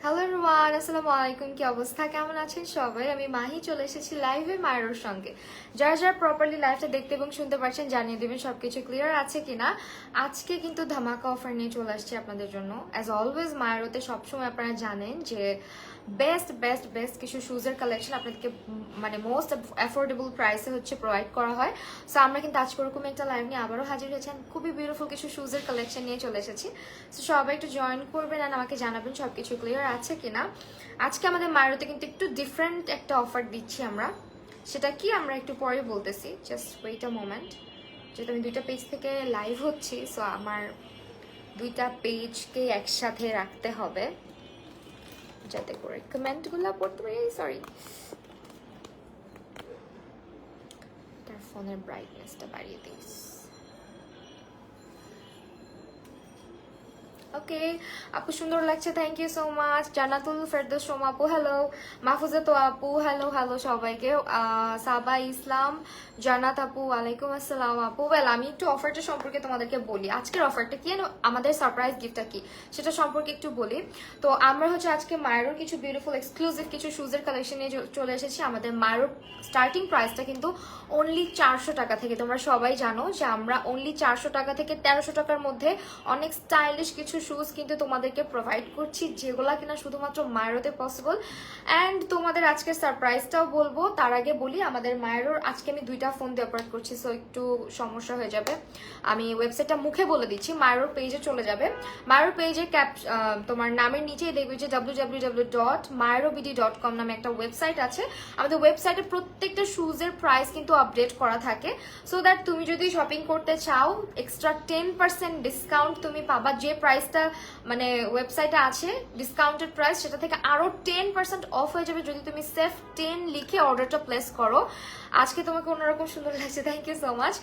Hello everyone, আসসালামু আলাইকুম। কি অবস্থা, কেমন আছেন সবাই? আমি মাহি চলে এসেছি লাইভে মায়ের সঙ্গে। যারা যারা প্রপারলি লাইভটা দেখতে এবং শুনতে পারছেন জানিয়ে দেবেন সবকিছু ক্লিয়ার আছে কিনা। আজকে কিন্তু ধামাকা অফার নিয়ে চলে আসছি আপনাদের জন্য। অ্যাজ অলওয়েজ মায়েরতে সবসময় আপনারা জানেন যে বেস্ট বেস্ট বেস্ট কিছু শুজের কালেকশন আপনাদেরকে মানে মোস্ট অ্যাফোর্ডেবল প্রাইসে হচ্ছে প্রোভাইড করা হয়। সো আমরা কিন্তু আজকে ওরকম একটা লাইভ নিয়ে আবারও হাজির হয়েছেন, খুবই বিউটিফুল কিছু শুজের কালেকশন নিয়ে চলে এসেছি। সো সবাই একটু জয়েন করবেন আর আমাকে জানাবেন সবকিছু ক্লিয়ার আছে কিনা। আজকে আমাদের মায়েরতে কিন্তু একটু ডিফারেন্ট একটা অফার দিচ্ছি আমরা, সেটা কি আমরা একটু পরে বলতেছি। জাস্ট ওয়েট আ মোমেন্ট, যেহেতু আমি দুইটা পেজ থেকে লাইভ হচ্ছি, সো আমার দুইটা পেজকে একসাথে রাখতে হবে যাতে করে কমেন্টগুলো পড়তে পারি। সরি, তার ফোনের ব্রাইটনেসটা বাড়িয়ে দিই। ওকে আপু, সুন্দর লাগছে, thank you so much. Jannatul Ferdous Soma আপু হ্যালো, মাহফুজা তো আপু হ্যালো হ্যালো সবাইকে। সাবা ইসলাম, জান্নাত আপু ওয়ালাইকুম আসসালাম আপু। ওয়েল, আমি একটু অফারটা সম্পর্কে তোমাদেরকে বলি। আজকের অফারটা কি, আমাদের সারপ্রাইজ গিফটটা কি সেটা সম্পর্কে একটু বলি। তো আমরা হচ্ছে আজকে মায়ের কিছু বিউটিফুল এক্সক্লুসিভ কিছু শুজের কালেকশন নিয়ে চলে এসেছি। আমাদের মায়ের স্টার্টিং প্রাইসটা কিন্তু অনলি 400 টাকা থেকে। তোমরা সবাই জানো যে আমরা অনলি 400 টাকা থেকে 1300 টাকার মধ্যে অনেক স্টাইলিশ কিছু শুজ কিন্তু তোমাদেরকে প্রোভাইড করছি, যেগুলা কিনা শুধুমাত্র মায়েরতে পসিবল। অ্যান্ড তোমাদের আজকের সারপ্রাইজটাও বলবো, তার আগে বলি আমাদের মায়েরও আজকে আমি দুইটা ফোন দিয়ে অপারেট করছি, সো একটু সমস্যা হয়ে যাবে। আমি ওয়েবসাইটটা মুখে বলে দিচ্ছি, মায়ের পেজে চলে যাবে। মায়ের পেজে তোমার নামের নিচেই দেখবে যে www.mayarobd.com নামে একটা ওয়েবসাইট আছে। আমাদের ওয়েবসাইটে প্রত্যেকটা শুজের প্রাইস কিন্তু আপডেট করা থাকে, সো দ্যাট তুমি যদি শপিং করতে চাও এক্সট্রা 10% ডিসকাউন্ট তুমি পাবা। যে প্রাইসটা মানে ওয়েবসাইটে আছে ডিসকাউন্টেড প্রাইস, সেটা থেকে আরো 10% অফ হয়ে যাবে যদি তুমি সেফ 10 লিখে অর্ডারটা প্লেস করো। আজকে তোমাকে অন্যরকম সুন্দর লাগছে, থ্যাংক ইউ সো মাচ।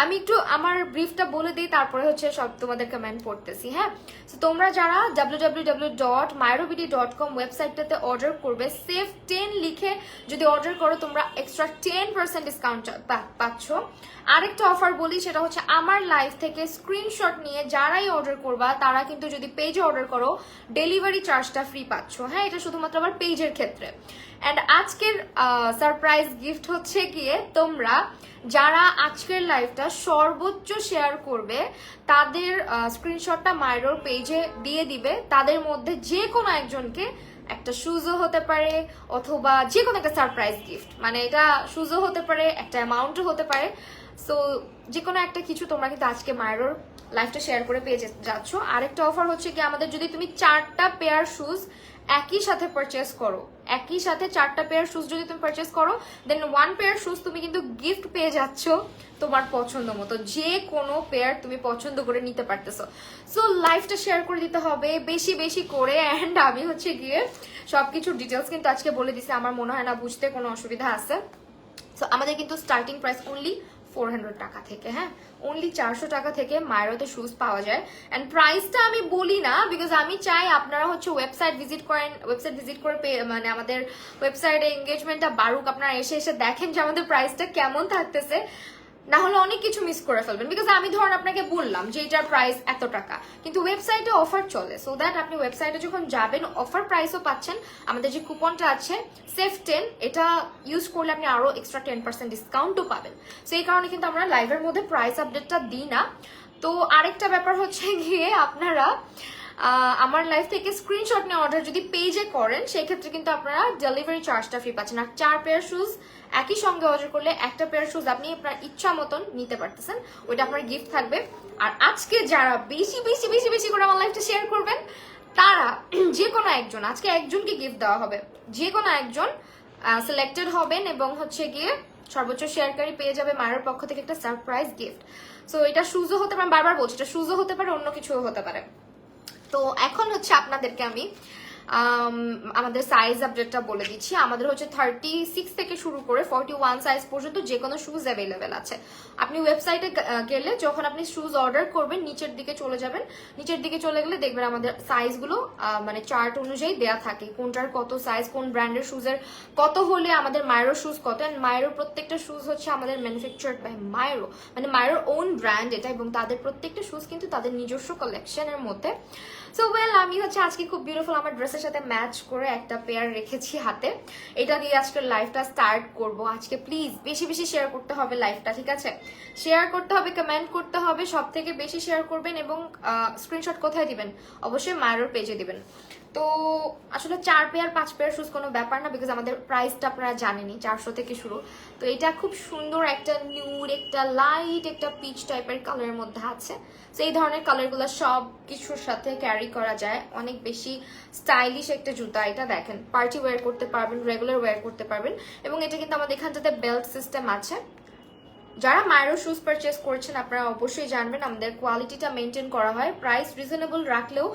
আমি একটু আমার ব্রিফটা বলে দিই, তারপরে হচ্ছে সব তোমাদের কমেন্ট পড়তেছি। হ্যাঁ, তো তোমরা যারা www.mayarobd.com ওয়েবসাইটটাতে অর্ডার করবে, সেফ 10 লিখে যদি অর্ডার করো তোমরা এক্সট্রা 10% ডিসকাউন্ট পাচ্ছ। আরেকটা অফার বলি, সেটা হচ্ছে আমার লাইভ থেকে স্ক্রিনশট নিয়ে যারাই অর্ডার করবা তারা কিন্তু যদি পেজে অর্ডার করো ডেলিভারি চার্জটা ফ্রি পাচ্ছ। হ্যাঁ, এটা শুধুমাত্র আমার পেজের ক্ষেত্রে। অ্যান্ড আজকের সারপ্রাইজ গিফট হচ্ছে গিয়ে তোমরা যারা আজকের লাইভটা সর্বোচ্চ শেয়ার করবে তাদের স্ক্রিনশটটা মাইরোর পেজে দিয়ে দিবে, তাদের মধ্যে যে কোনো একজনকে একটা শুজও হতে পারে অথবা যে কোনো একটা সারপ্রাইজ গিফট, মানে এটা শুজও হতে পারে, একটা অ্যামাউন্টও হতে পারে। সো যে কোনো একটা কিছু তোমরা কিন্তু আজকে মায়ের লাইফটা শেয়ার করে পেয়ে যাচ্ছ। আরেকটা অফার হচ্ছে কি, আমাদের যদি তুমি 4টা পেয়ার শুজ একই সাথে পারচেস করো, একই সাথে 4টা পেয়ার শুজ যদি তুমি পারচেস করো, দেন 1 পেয়ার শুজ তুমি কিন্তু গিফট পেয়ে যাচ্ছ তোমার পছন্দ মতো, যে কোনো পেয়ার তুমি পছন্দ করে নিতে পারতেছো। সো লাইফটা শেয়ার করে দিতে হবে বেশি বেশি করে। অ্যান্ড আমি হচ্ছে গিয়ে সবকিছু ডিটেলস কিন্তু আজকে বলে দিছি, আমার মনে হয় না বুঝতে কোনো অসুবিধা আছে। সো আমাদের কিন্তু স্টার্টিং প্রাইস অনলি 400 টাকা থেকে। হ্যাঁ, অনলি 400 টাকা থেকে মায়েরতে শুজ পাওয়া যায়। অ্যান্ড প্রাইসটা আমি বলি না, বিকজ আমি চাই আপনারা হচ্ছে ওয়েবসাইট ভিজিট করেন, ওয়েবসাইট ভিজিট করে মানে আমাদের ওয়েবসাইটে এঙ্গেজমেন্টটা বাড়ুক, আপনারা এসে এসে দেখেন যে আমাদের প্রাইসটা কেমন থাকতেছে, না হলে অনেক কিছু মিস করে ফেলবেন। বিকজ আমি ধরুন আপনাকে বললাম যে এটার প্রাইস এত টাকা, কিন্তু ওয়েবসাইটে অফার চলে, সো দ্যাট আপনি ওয়েবসাইটে যখন যাবেন অফার প্রাইসও পাচ্ছেন। আমাদের যে কুপনটা আছে সেফ 10, এটা ইউজ করলে আপনি আরো এক্সট্রা 10% ডিসকাউন্টও পাবেন। সো এই কারণে কিন্তু আমরা লাইভের মধ্যে প্রাইস আপডেটটা দিই না। তো আরেকটা ব্যাপার হচ্ছে গিয়ে, আপনারা আমার লাইভ থেকে স্ক্রিনশট নিয়ে অর্ডার যদি পেজে করেন সেই ক্ষেত্রে কিন্তু আপনারা ডেলিভারি চার্জটা ফ্রি পাচ্ছেন। আর 4 পেয়ার শুজ একই সঙ্গে অর্ডার করলে একটা পেয়ার শুজ আপনি আপনার ইচ্ছা মতন নিতে পারতেছেন, ওইটা আপনার গিফট থাকবে। আর আজকে যারা বেশি বেশি বেশি বেশি করে আমার লাইভটা শেয়ার করবেন তারা যে কোনো একজন, আজকে একজনকে গিফট দেওয়া হবে, যে কোনো একজন সিলেক্টেড হবেন এবং হচ্ছে গিয়ে সর্বোচ্চ শেয়ারকারী পেয়ে যাবে মায়ের পক্ষ থেকে একটা সারপ্রাইজ গিফট। সো এটা শুজও হতে পারে, বারবার বলছি এটা শুজও হতে পারে, অন্য কিছুও হতে পারে। তো এখন হচ্ছে আপনাদেরকে আমি আমাদের সাইজ আপডেটটা বলে দিচ্ছি। আমাদের হচ্ছে 36 থেকে শুরু করে 41 সাইজ পর্যন্ত যে কোনো শুজ অ্যাভেলেবেল আছে। আপনি ওয়েবসাইটে গেলে যখন আপনি শুজ অর্ডার করবেন নিচের দিকে চলে যাবেন, নিচের দিকে চলে গেলে দেখবেন আমাদের সাইজগুলো মানে চার্ট অনুযায়ী দেয়া থাকে, কোনটার কত সাইজ, কোন ব্র্যান্ডের শুজের কত হলে আমাদের মায়েরো শুজ কত। অ্যান্ড মায়েরো প্রত্যেকটা শুজ হচ্ছে আমাদের ম্যানুফ্যাকচার্ড বাই মায়েরো, মানে মায়েরোর ওন ব্র্যান্ড এটা, এবং তাদের প্রত্যেকটা শুজ কিন্তু তাদের নিজস্ব কালেকশনের মধ্যে। সো ওয়েল, আমি হচ্ছে আজকে খুব বিউটিফুল আমার ড্রেসের ড্রেসের সাথে ম্যাচ করে একটা পেয়ার রেখেছি হাতে। এটা দিয়ে আজকের লাইভটা স্টার্ট করব। আজকে প্লিজ বেশি বেশি শেয়ার করতে হবে লাইভটা, ঠিক আছে? শেয়ার করতে হবে, কমেন্ট করতে হবে, সব থেকে বেশি শেয়ার করবেন এবং স্ক্রিনশট কোথায় দিবেন? অবশ্যই মায়ের পেজে দিবেন। তো আসলে 4 পেয়ার 5 পেয়ার শুজ কোনো ব্যাপার না, বিকজ আমাদের প্রাইসটা আপনারা জানেনই 400 থেকে শুরু। তো এটা খুব সুন্দর একটা নিউড, একটা লাইট, একটা পিচ টাইপের কালারের মধ্যে আছে। তো এই ধরনের কালারগুলো সব কিছুর সাথে ক্যারি করা যায়। অনেক বেশি স্টাইলিশ একটা জুতা। এটা দেখেন, পার্টি ওয়্যার করতে পারবেন, রেগুলার ওয়্যার করতে পারবেন। এবং এটা কিন্তু আমাদের এখানটাতে বেল্ট সিস্টেম আছে। যারা মায়েরও শুজ পারচেস করছেন আপনারা অবশ্যই জানবেন আমাদের কোয়ালিটিটা মেনটেন করা হয়। প্রাইস রিজনেবল রাখলেও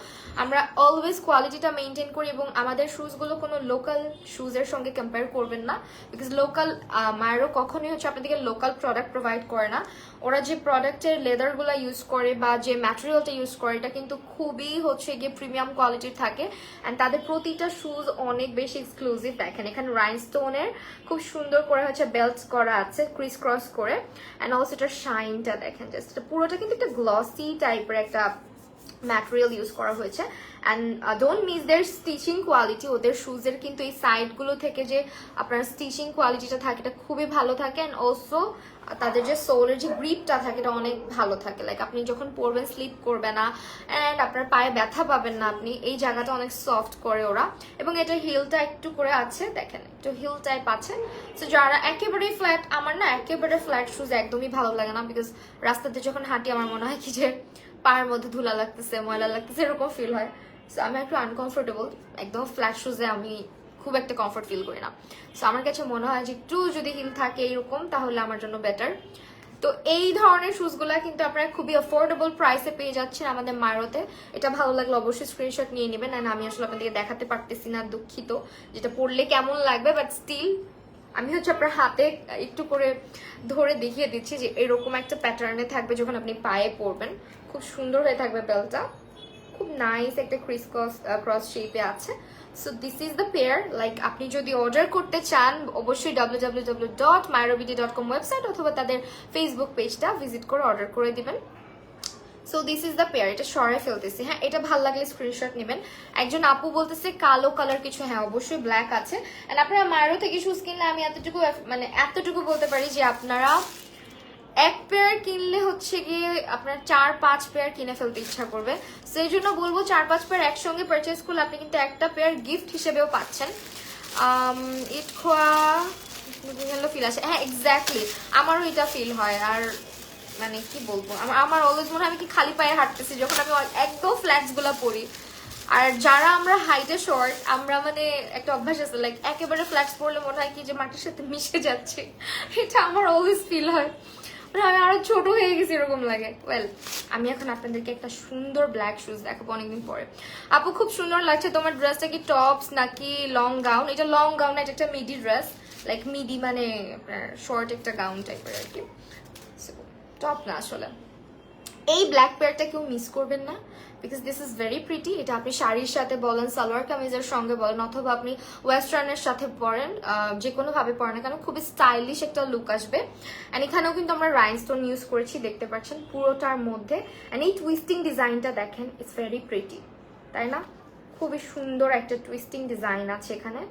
আমরা অলওয়েজ কোয়ালিটিটা মেনটেন করি এবং আমাদের শুজগুলো কোনো লোকাল শুজের সঙ্গে কম্পেয়ার করবেন না, বিকজ লোকাল মায়েরও কখনোই হচ্ছে আপনাদেরকে লোকাল প্রোডাক্ট প্রোভাইড করে না। ওরা যে প্রোডাক্টের লেদারগুলো ইউজ করে বা যে ম্যাটেরিয়ালটা ইউজ করে এটা কিন্তু খুবই হচ্ছে গিয়ে প্রিমিয়াম কোয়ালিটির থাকে। অ্যান্ড তাদের প্রতিটা শুজ অনেক বেশি এক্সক্লুসিভ। দেখেন এখানে রাইনস্টোনের খুব সুন্দর করে হচ্ছে বেল্টস করা আছে ক্রিস ক্রস করে। অ্যান্ড অলসো এটার শাইনটা দেখেন, জাস্ট পুরোটা কিন্তু একটা গ্লসি টাইপের একটা ম্যাটেরিয়াল ইউজ করা হয়েছে। And don't miss there stitching quality. ওদের শুজের কিন্তু এই সাইডগুলো থেকে যে আপনার স্টিচিং কোয়ালিটিটা থাকে এটা খুবই ভালো থাকে। অ্যান্ড অলসো তাদের যে সোলের যে গ্রিপটা থাকে এটা অনেক ভালো থাকে। লাইক আপনি যখন পরবেন স্লিপ করবে না, অ্যান্ড আপনার পায়ে ব্যথা পাবেন না আপনি। এই জায়গাটা অনেক সফট করে ওরা। এবং এটার হিলটা একটু করে আছে, দেখেন একটু হিল টাইপ আছে। সো যারা একেবারেই ফ্ল্যাট, আমার না একেবারে ফ্ল্যাট শুজ একদমই ভালো লাগে না, বিকজ রাস্তাতে যখন হাঁটি আমার মনে হয় কি যে পায়ের মধ্যে ধুলা লাগতেছে, ময়লা লাগতেছে, এরকম ফিল হয়। সো আমি একটু আনকমফোর্টেবল, একদম ফ্ল্যাট শুজে আমি খুব একটা কমফোর্ট ফিল করি না। সো আমার কাছে মনে হয় যে একটু যদি হিল থাকে এরকম তাহলে আমার জন্য বেটার। তো এই ধরনের শুজগুলা কিন্তু আপনারা খুবই অ্যাফোর্ডেবল প্রাইসে পেয়ে যাচ্ছেন আমাদের মায়েরতে। এটা ভালো লাগলে অবশ্যই স্ক্রিনশট নিয়ে নেবেন। অ্যান্ড আমি আসলে আপনাদেরকে দেখাতে পারতেছি না, দুঃখিত, যেটা পরলে কেমন লাগবে, বাট স্টিল আমি হচ্ছে আপনার হাতে একটু করে ধরে দেখিয়ে দিচ্ছি যে এরকম একটা প্যাটার্নে থাকবে যখন আপনি পায়ে পরবেন। খুব সুন্দর হয়ে থাকবে বেল্টটা, খুব নাইস একটা ক্রিস ক্রস শেপে আছে। So this is the pair. Like আপনি যদি অর্ডার করতে চান অবশ্যই www.myrobd.com ওয়েবসাইট অথবা তাদের ফেসবুক পেজটা ভিজিট করে অর্ডার করে দিবেন। So this is the pair. এটা সরাই ফেলতেছি, হ্যাঁ এটা ভালো লাগলে স্ক্রিনশট নেবেন। একজন আপু বলতেছে কালো কালার কিছু, হ্যাঁ অবশ্যই ব্ল্যাক আছে। অ্যান্ড আপনারা মায়েরও থেকে শুজ কিনলে আমি এতটুকু বলতে পারি যে আপনারা এক পেয়ার কিনলে হচ্ছে গিয়ে আপনার 4-5 পেয়ার কিনে ফেলতে ইচ্ছা করবে। সেই জন্য বলবো 4-5 পেয়ার একসঙ্গে পারচেস করলে আপনি কিন্তু একটা পেয়ার গিফট হিসেবেও পাচ্ছেন। ইট খোয়া ফিল আসে, হ্যাঁ এক্স্যাক্টলি আমারও এটা ফিল হয়। আর মানে কি বলবো, আমার অলওয়েজ মনে হয় আমি কি খালি পায়ে হাঁটতেছি যখন আমি একদম ফ্ল্যাটস গুলা পরি। আর যারা আমরা হাইটে শর্ট, আমরা মানে একটা অভ্যাস আছে লাইক একেবারে ফ্ল্যাটস পরলে মনে হয় কি যে মাটির সাথে মিশে যাচ্ছে। এটা আমার অলওয়েজ ফিল হয়, মানে আমি আরো ছোট হয়ে গেছি এরকম লাগে। ওয়েল আমি এখন আপনাদেরকে একটা সুন্দর ব্ল্যাক শুজ দেখাবো অনেকদিন পরে। আপু খুব সুন্দর লাগছে তোমার ড্রেসটা, কি টপস নাকি লং গাউন? এটা লং গাউন, এটা একটা মিডি ড্রেস, লাইক মিডি মানে আপনার শর্ট একটা গাউন টাইপের আর কি, টপ না আসলে। এই ব্ল্যাক পেয়ারটা কেউ মিস করবেন না, because this is very pretty. এটা আপনি শাড়ির সাথে বলেন, সালোয়ার কামিজের সঙ্গে বলেন, অথবা আপনি ওয়েস্টার্নের সাথে পরেন, যে কোনো ভাবে পরেন না কেন খুবই স্টাইলিশ একটা লুক আসবে। অ্যান্ড এখানেও কিন্তু আমরা রাইনস্টোন ইউজ করেছি, দেখতে পাচ্ছেন পুরোটার মধ্যে। অ্যান্ড এই টুইস্টিং ডিজাইনটা দেখেন, ইটস ভেরি প্রিটি, তাই না? খুবই সুন্দর একটা টুইস্টিং ডিজাইন আছে এখানে।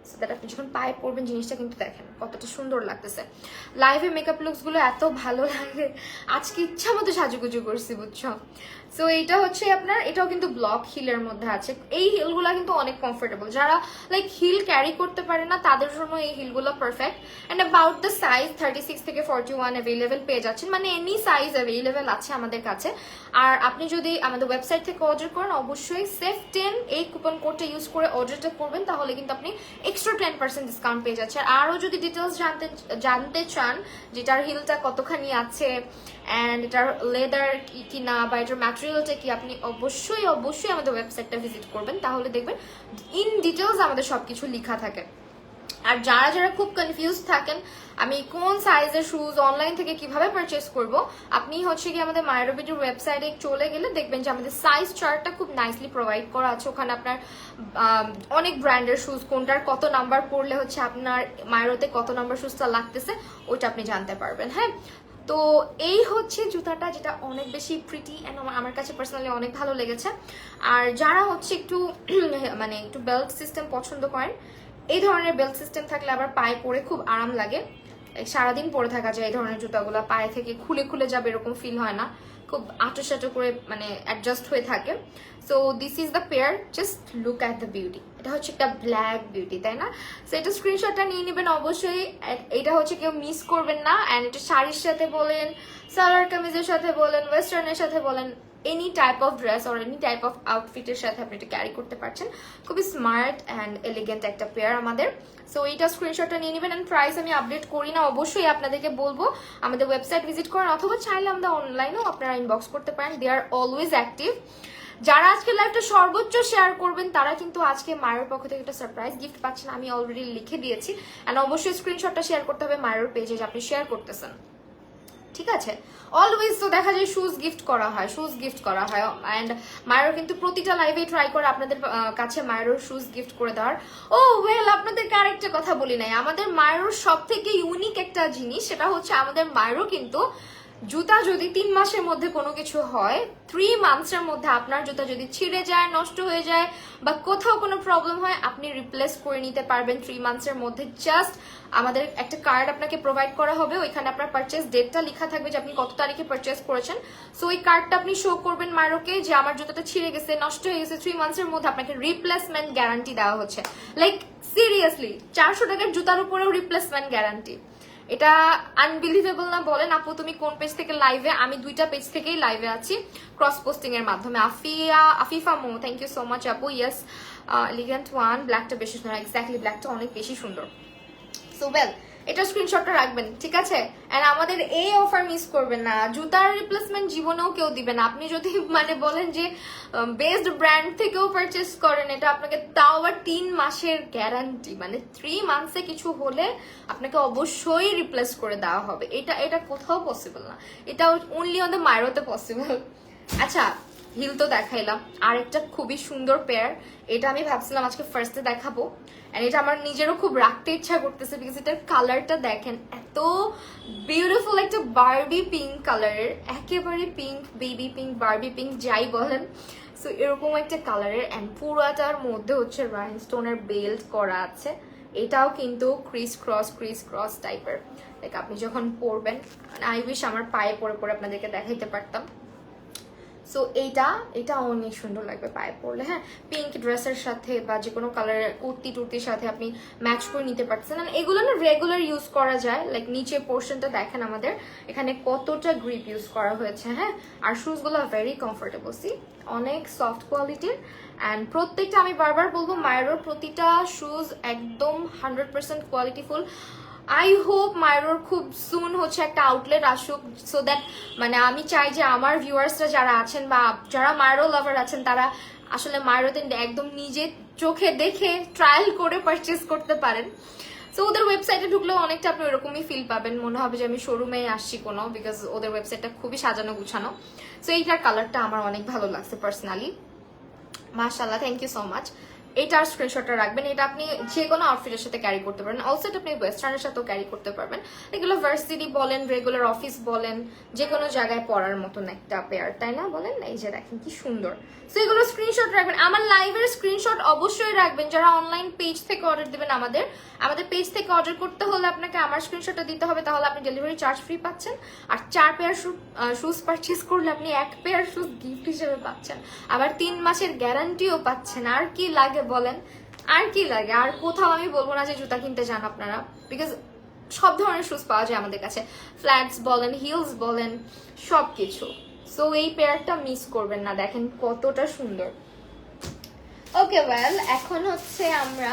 সো দ্যাট আপনি যখন পায়ে পরবেন জিনিসটা কিন্তু দেখেন কতটা সুন্দর লাগতেছে। লাইভে মেকআপ লুকসগুলো এত ভালো লাগে, আজকে ইচ্ছা মতো সাজুগুজু করছি বুঝছো। সো এইটা হচ্ছে আপনার, এটাও কিন্তু ব্লক হিলের মধ্যে আছে। এই হিলগুলো কিন্তু অনেক কমফোর্টেবল, যারা লাইক হিল ক্যারি করতে পারে না তাদের জন্য এই হিলগুলো perfect. And about the size 36 থেকে 41 অ্যাভেলেবেল পেয়ে যাচ্ছেন, মানে এনি সাইজ অ্যাভেলেবেল আছে আমাদের কাছে। আর আপনি যদি আমাদের ওয়েবসাইট থেকে অর্ডার করেন অবশ্যই SAFE10 এই কুপন কোডটা ইউজ করে অর্ডারটা করবেন, তাহলে কিন্তু আপনি এক্সট্রা 10% ডিসকাউন্ট পেয়ে যাচ্ছে। আর আরও যদি ডিটেলস জানতে চান যেটার হিলটা কতখানি আছে অ্যান্ড এটার লেদার কি না বা এটার ম্যাটেরিয়ালটা কি, আপনি অবশ্যই আমাদের ওয়েবসাইটটা ভিজিট করবেন, তাহলে দেখবেন ইন ডিটেলস আমাদের সবকিছু লেখা থাকে। আর যারা খুব কনফিউজ থাকেন আমি কোন সাইজের শুজ অনলাইন থেকে কিভাবে পারচেস করব, আপনি হচ্ছে কি আমাদের মায়েরবিডির ওয়েবসাইটে চলে গেলে দেখবেন যে আমাদের সাইজ চার্টটা খুব নাইসলি প্রোভাইড করা আছে। ওখানে আপনার অনেক ব্র্যান্ডের শুজ কোনটার কত নাম্বার পড়লে হচ্ছে আপনার মায়েরতে কত নাম্বার শুজটা লাগতেছে ওইটা আপনি জানতে পারবেন। হ্যাঁ, তো এই হচ্ছে জুতাটা, যেটা অনেক বেশি প্রিটি অ্যান্ড আমার কাছে পার্সোনালি অনেক ভালো লেগেছে। আর যারা হচ্ছে একটু মানে একটু বেল্ট সিস্টেম পছন্দ করেন, এই ধরনের বেল্ট সিস্টেম থাকলে আবার পায়ে পরে খুব আরাম লাগে, সারাদিন পরে থাকা যায় এই ধরনের জুতাগুলো, পায়ে থেকে খুলে খুলে যাবে এরকম ফিল হয় না, খুব আটো সাটো করে মানে অ্যাডজাস্ট হয়ে থাকে। So this is the pair, just look at the beauty. এটা হচ্ছে একটা ব্ল্যাক বিউটি, তাই না? সো এটা স্ক্রিনশটটা নিয়ে নেবেন অবশ্যই। এটা হচ্ছে কেউ মিস করবেন না। অ্যান্ড এটা শাড়ির সাথে বলেন, সালোয়ার কামিজের সাথে বলেন, ওয়েস্টার্নের সাথে বলেন, any type of dress or any type of আউটফিটের সাথে আপনি এটা ক্যারি করতে পারছেন। খুবই স্মার্ট অ্যান্ড এলিগেন্ট একটা পেয়ার আমাদের। সো এইটা স্ক্রিনশটটা নিয়ে নেবেন। অ্যান্ড প্রাইস আমি আপডেট করি না, অবশ্যই আপনাদেরকে বলবো আমাদের ওয়েবসাইট ভিজিট করেন, অথবা চাইলে আমরা অনলাইনেও আপনারা ইনবক্স করতে পারেন। দে আর অলওয়েজ অ্যাক্টিভ। যারা আজকে লাইভটা সর্বোচ্চ শেয়ার করবেন তারা কিন্তু আজকে মায়ের পক্ষ থেকে একটা সারপ্রাইজ গিফট পাচ্ছেন, আমি অলরেডি লিখে দিয়েছি। অ্যান্ড অবশ্যই স্ক্রিনশটটা শেয়ার করতে হবে মায়ের পেজে যে আপনি শেয়ার করতেছেন, ঠিক আছে? অলওয়েজ তো দেখা যায় শুজ গিফট করা হয়, শুজ গিফট করা হয়। অ্যান্ড মায়ের কিন্তু প্রতিটা লাইভে ট্রাই করে আপনাদের কাছে মায়ের শুজ গিফট করে দেওয়ার। ও ওয়েল, আপনাদেরকে আরেকটা কথা বলি নাই, আমাদের মায়ের সব থেকে ইউনিক একটা জিনিস, সেটা হচ্ছে আমাদের মায়েরও কিন্তু জুতা যদি 3 মাসের মধ্যে কোনো কিছু হয়, 3 মান্থসের মধ্যে আপনার জুতা যদি ছিঁড়ে যায়, নষ্ট হয়ে যায়, বা কোথাও কোনো প্রবলেম হয়, আপনি রিপ্লেস করে নিতে পারবেন 3 মান্থসের মধ্যে। জাস্ট আমাদের একটা কার্ড আপনাকে প্রোভাইড করা হবে, ওইখানে আপনার পারচেস ডেটটা লেখা থাকবে যে আপনি কত তারিখে পারচেস করেছেন। সো ওই কার্ডটা আপনি শো করবেন মারোকে যে আমার জুতাটা ছিঁড়ে গেছে, নষ্ট হয়ে গেছে, 3 মান্থসের মধ্যে আপনাকে রিপ্লেসমেন্ট গ্যারান্টি দেওয়া হচ্ছে। লাইক সিরিয়াসলি 400 টাকার জুতার উপরেও রিপ্লেসমেন্ট গ্যারান্টি। এটা আনবিলিভেবল না? বলেন আপু তুমি কোন পেজ থেকে লাইভে? আমি 2টা পেজ থেকেই লাইভে আছি ক্রস পোস্টিং এর মাধ্যমে। আফিফা মো, থ্যাংক ইউ সো মাচ আপু। ইয়েস, এলিগেন্ট ওয়ান, ব্ল্যাকটা বেশি সুন্দর। এক্স্যাক্টলি, ব্ল্যাকটা অনেক বেশি সুন্দর। সো ওয়েল, এটা স্ক্রিনশটটা রাখবেন, ঠিক আছে? এন্ড আমাদের এই অফার মিস করবেন না। জুতার রিপ্লেসমেন্ট জীবনেও কেউ দিবে না। আপনি যদি মানে বলেন যে বেস্ট ব্র্যান্ড থেকেও পারচেস করেন, এটা আপনাকে তাও আবার 3 মাসের গ্যারান্টি, মানে 3 মান্থসে কিছু হলে আপনাকে অবশ্যই রিপ্লেস করে দেওয়া হবে। এটা কোথাও পসিবল না, এটা অনলি অন দ্য মাইরোতে পসিবল। আচ্ছা, হিল তো দেখাইলাম, আর একটা খুবই সুন্দর পেয়ার, এটা আমি ভাবছিলাম আজকে ফার্স্টে দেখাবো। এন্ড এটা আমার নিজেরও খুব রাখতে ইচ্ছা করতেছে, বিকজ এটার কালারটা দেখেন, এত বিউটিফুল একটা বারবি পিঙ্ক কালারের, একেবারে pink, baby pink, Barbie pink যাই বলেন। সো এরকম একটা কালারের, অ্যান্ড পুরাটার মধ্যে হচ্ছে রাইনস্টোনের বেল্ট করা আছে। এটাও কিন্তু ক্রিস ক্রস টাইপের। লাইক আপনি যখন পরবেন, আই উইশ আমার পায়ে পরে পরে আপনাদেরকে দেখাইতে পারতাম। সো এটা অনেক সুন্দর লাগবে পায়ে পরলে। হ্যাঁ, পিঙ্ক ড্রেসের সাথে বা যে কোনো কালারের কুর্তি টুর্তির সাথে আপনি ম্যাচ করে নিতে পারছেন। এগুলো না রেগুলার ইউজ করা যায়। লাইক নিচে পোর্শনটা দেখেন আমাদের এখানে কতটা গ্রিপ ইউজ করা হয়েছে। হ্যাঁ, আর শুজগুলো ভেরি কমফোর্টেবল, সি অনেক সফট কোয়ালিটির। অ্যান্ড প্রত্যেকটা আমি বারবার বলবো মায়েরও প্রতিটা শুজ একদম 100% কোয়ালিটিফুল। আই হোপ মাইরোর খুব সুন হচ্ছে একটা আউটলেট আসুক, সো দ্যাট মানে আমি চাই যে আমার ভিউয়ার্সরা যারা আছেন বা যারা মাইরো লাভার আছেন তারা আসলে মাইরোতে একদম নিজে চোখে দেখে ট্রায়াল করে পারচেস করতে পারেন। সো ওদের ওয়েবসাইটে ঢুকলেও অনেকটা আপনি ওরকমই ফিল পাবেন, মনে হবে যে আমি শোরুমে আসছি কোনো, বিকজ ওদের ওয়েবসাইটটা খুবই সাজানো গুছানো। সো এইটার কালারটা আমার অনেক ভালো লাগছে পার্সোনালি, মাশাআল্লাহ, থ্যাংক ইউ সো মাচ। এটার স্ক্রিনশটটা রাখবেন, এটা আপনি যে কোনো আউটফিটের সাথে ক্যারি করতে পারবেন। অলসো এটা আপনি ওয়েস্টার্নের সাথেও ক্যারি করতে পারবেন। এগুলো ভার্সিটি বলেন, রেগুলার অফিস বলেন, যে কোনো জায়গায় পরার মতন একটা পেয়ার, তাই না বলেন? এই যে দেখেন কি সুন্দর। সো এগুলো স্ক্রিনশট রাখবেন, আমার লাইভের স্ক্রিনশট অবশ্যই রাখবেন। যারা অনলাইন পেজ থেকে অর্ডার দেবেন, আমাদের পেজ থেকে অর্ডার করতে হলে আপনাকে আমার স্ক্রিনশটটা দিতে হবে, তাহলে আপনি ডেলিভারি চার্জ ফ্রি পাচ্ছেন। আর 4 পেয়ার শুজ পারচেস করলে আপনি 1 পেয়ার শুজ গিফট হিসেবে পাচ্ছেন, আবার 3 মাসের গ্যারান্টিও পাচ্ছেন। আর কি লাগে বলেন? আর কি লাগে? আর কোথাও আমি বলবো না যে জুতা কিনতে যান আপনারা, বিকজ সব ধরনের শুজ পাওয়া যায় আমাদের কাছে, ফ্ল্যাটস বলেন, হিলস বলেন, সবকিছু। সো এই পেয়ারটা মিস করবেন না, দেখেন কতটা সুন্দর। ওকে ওয়েল, এখন হচ্ছে আমরা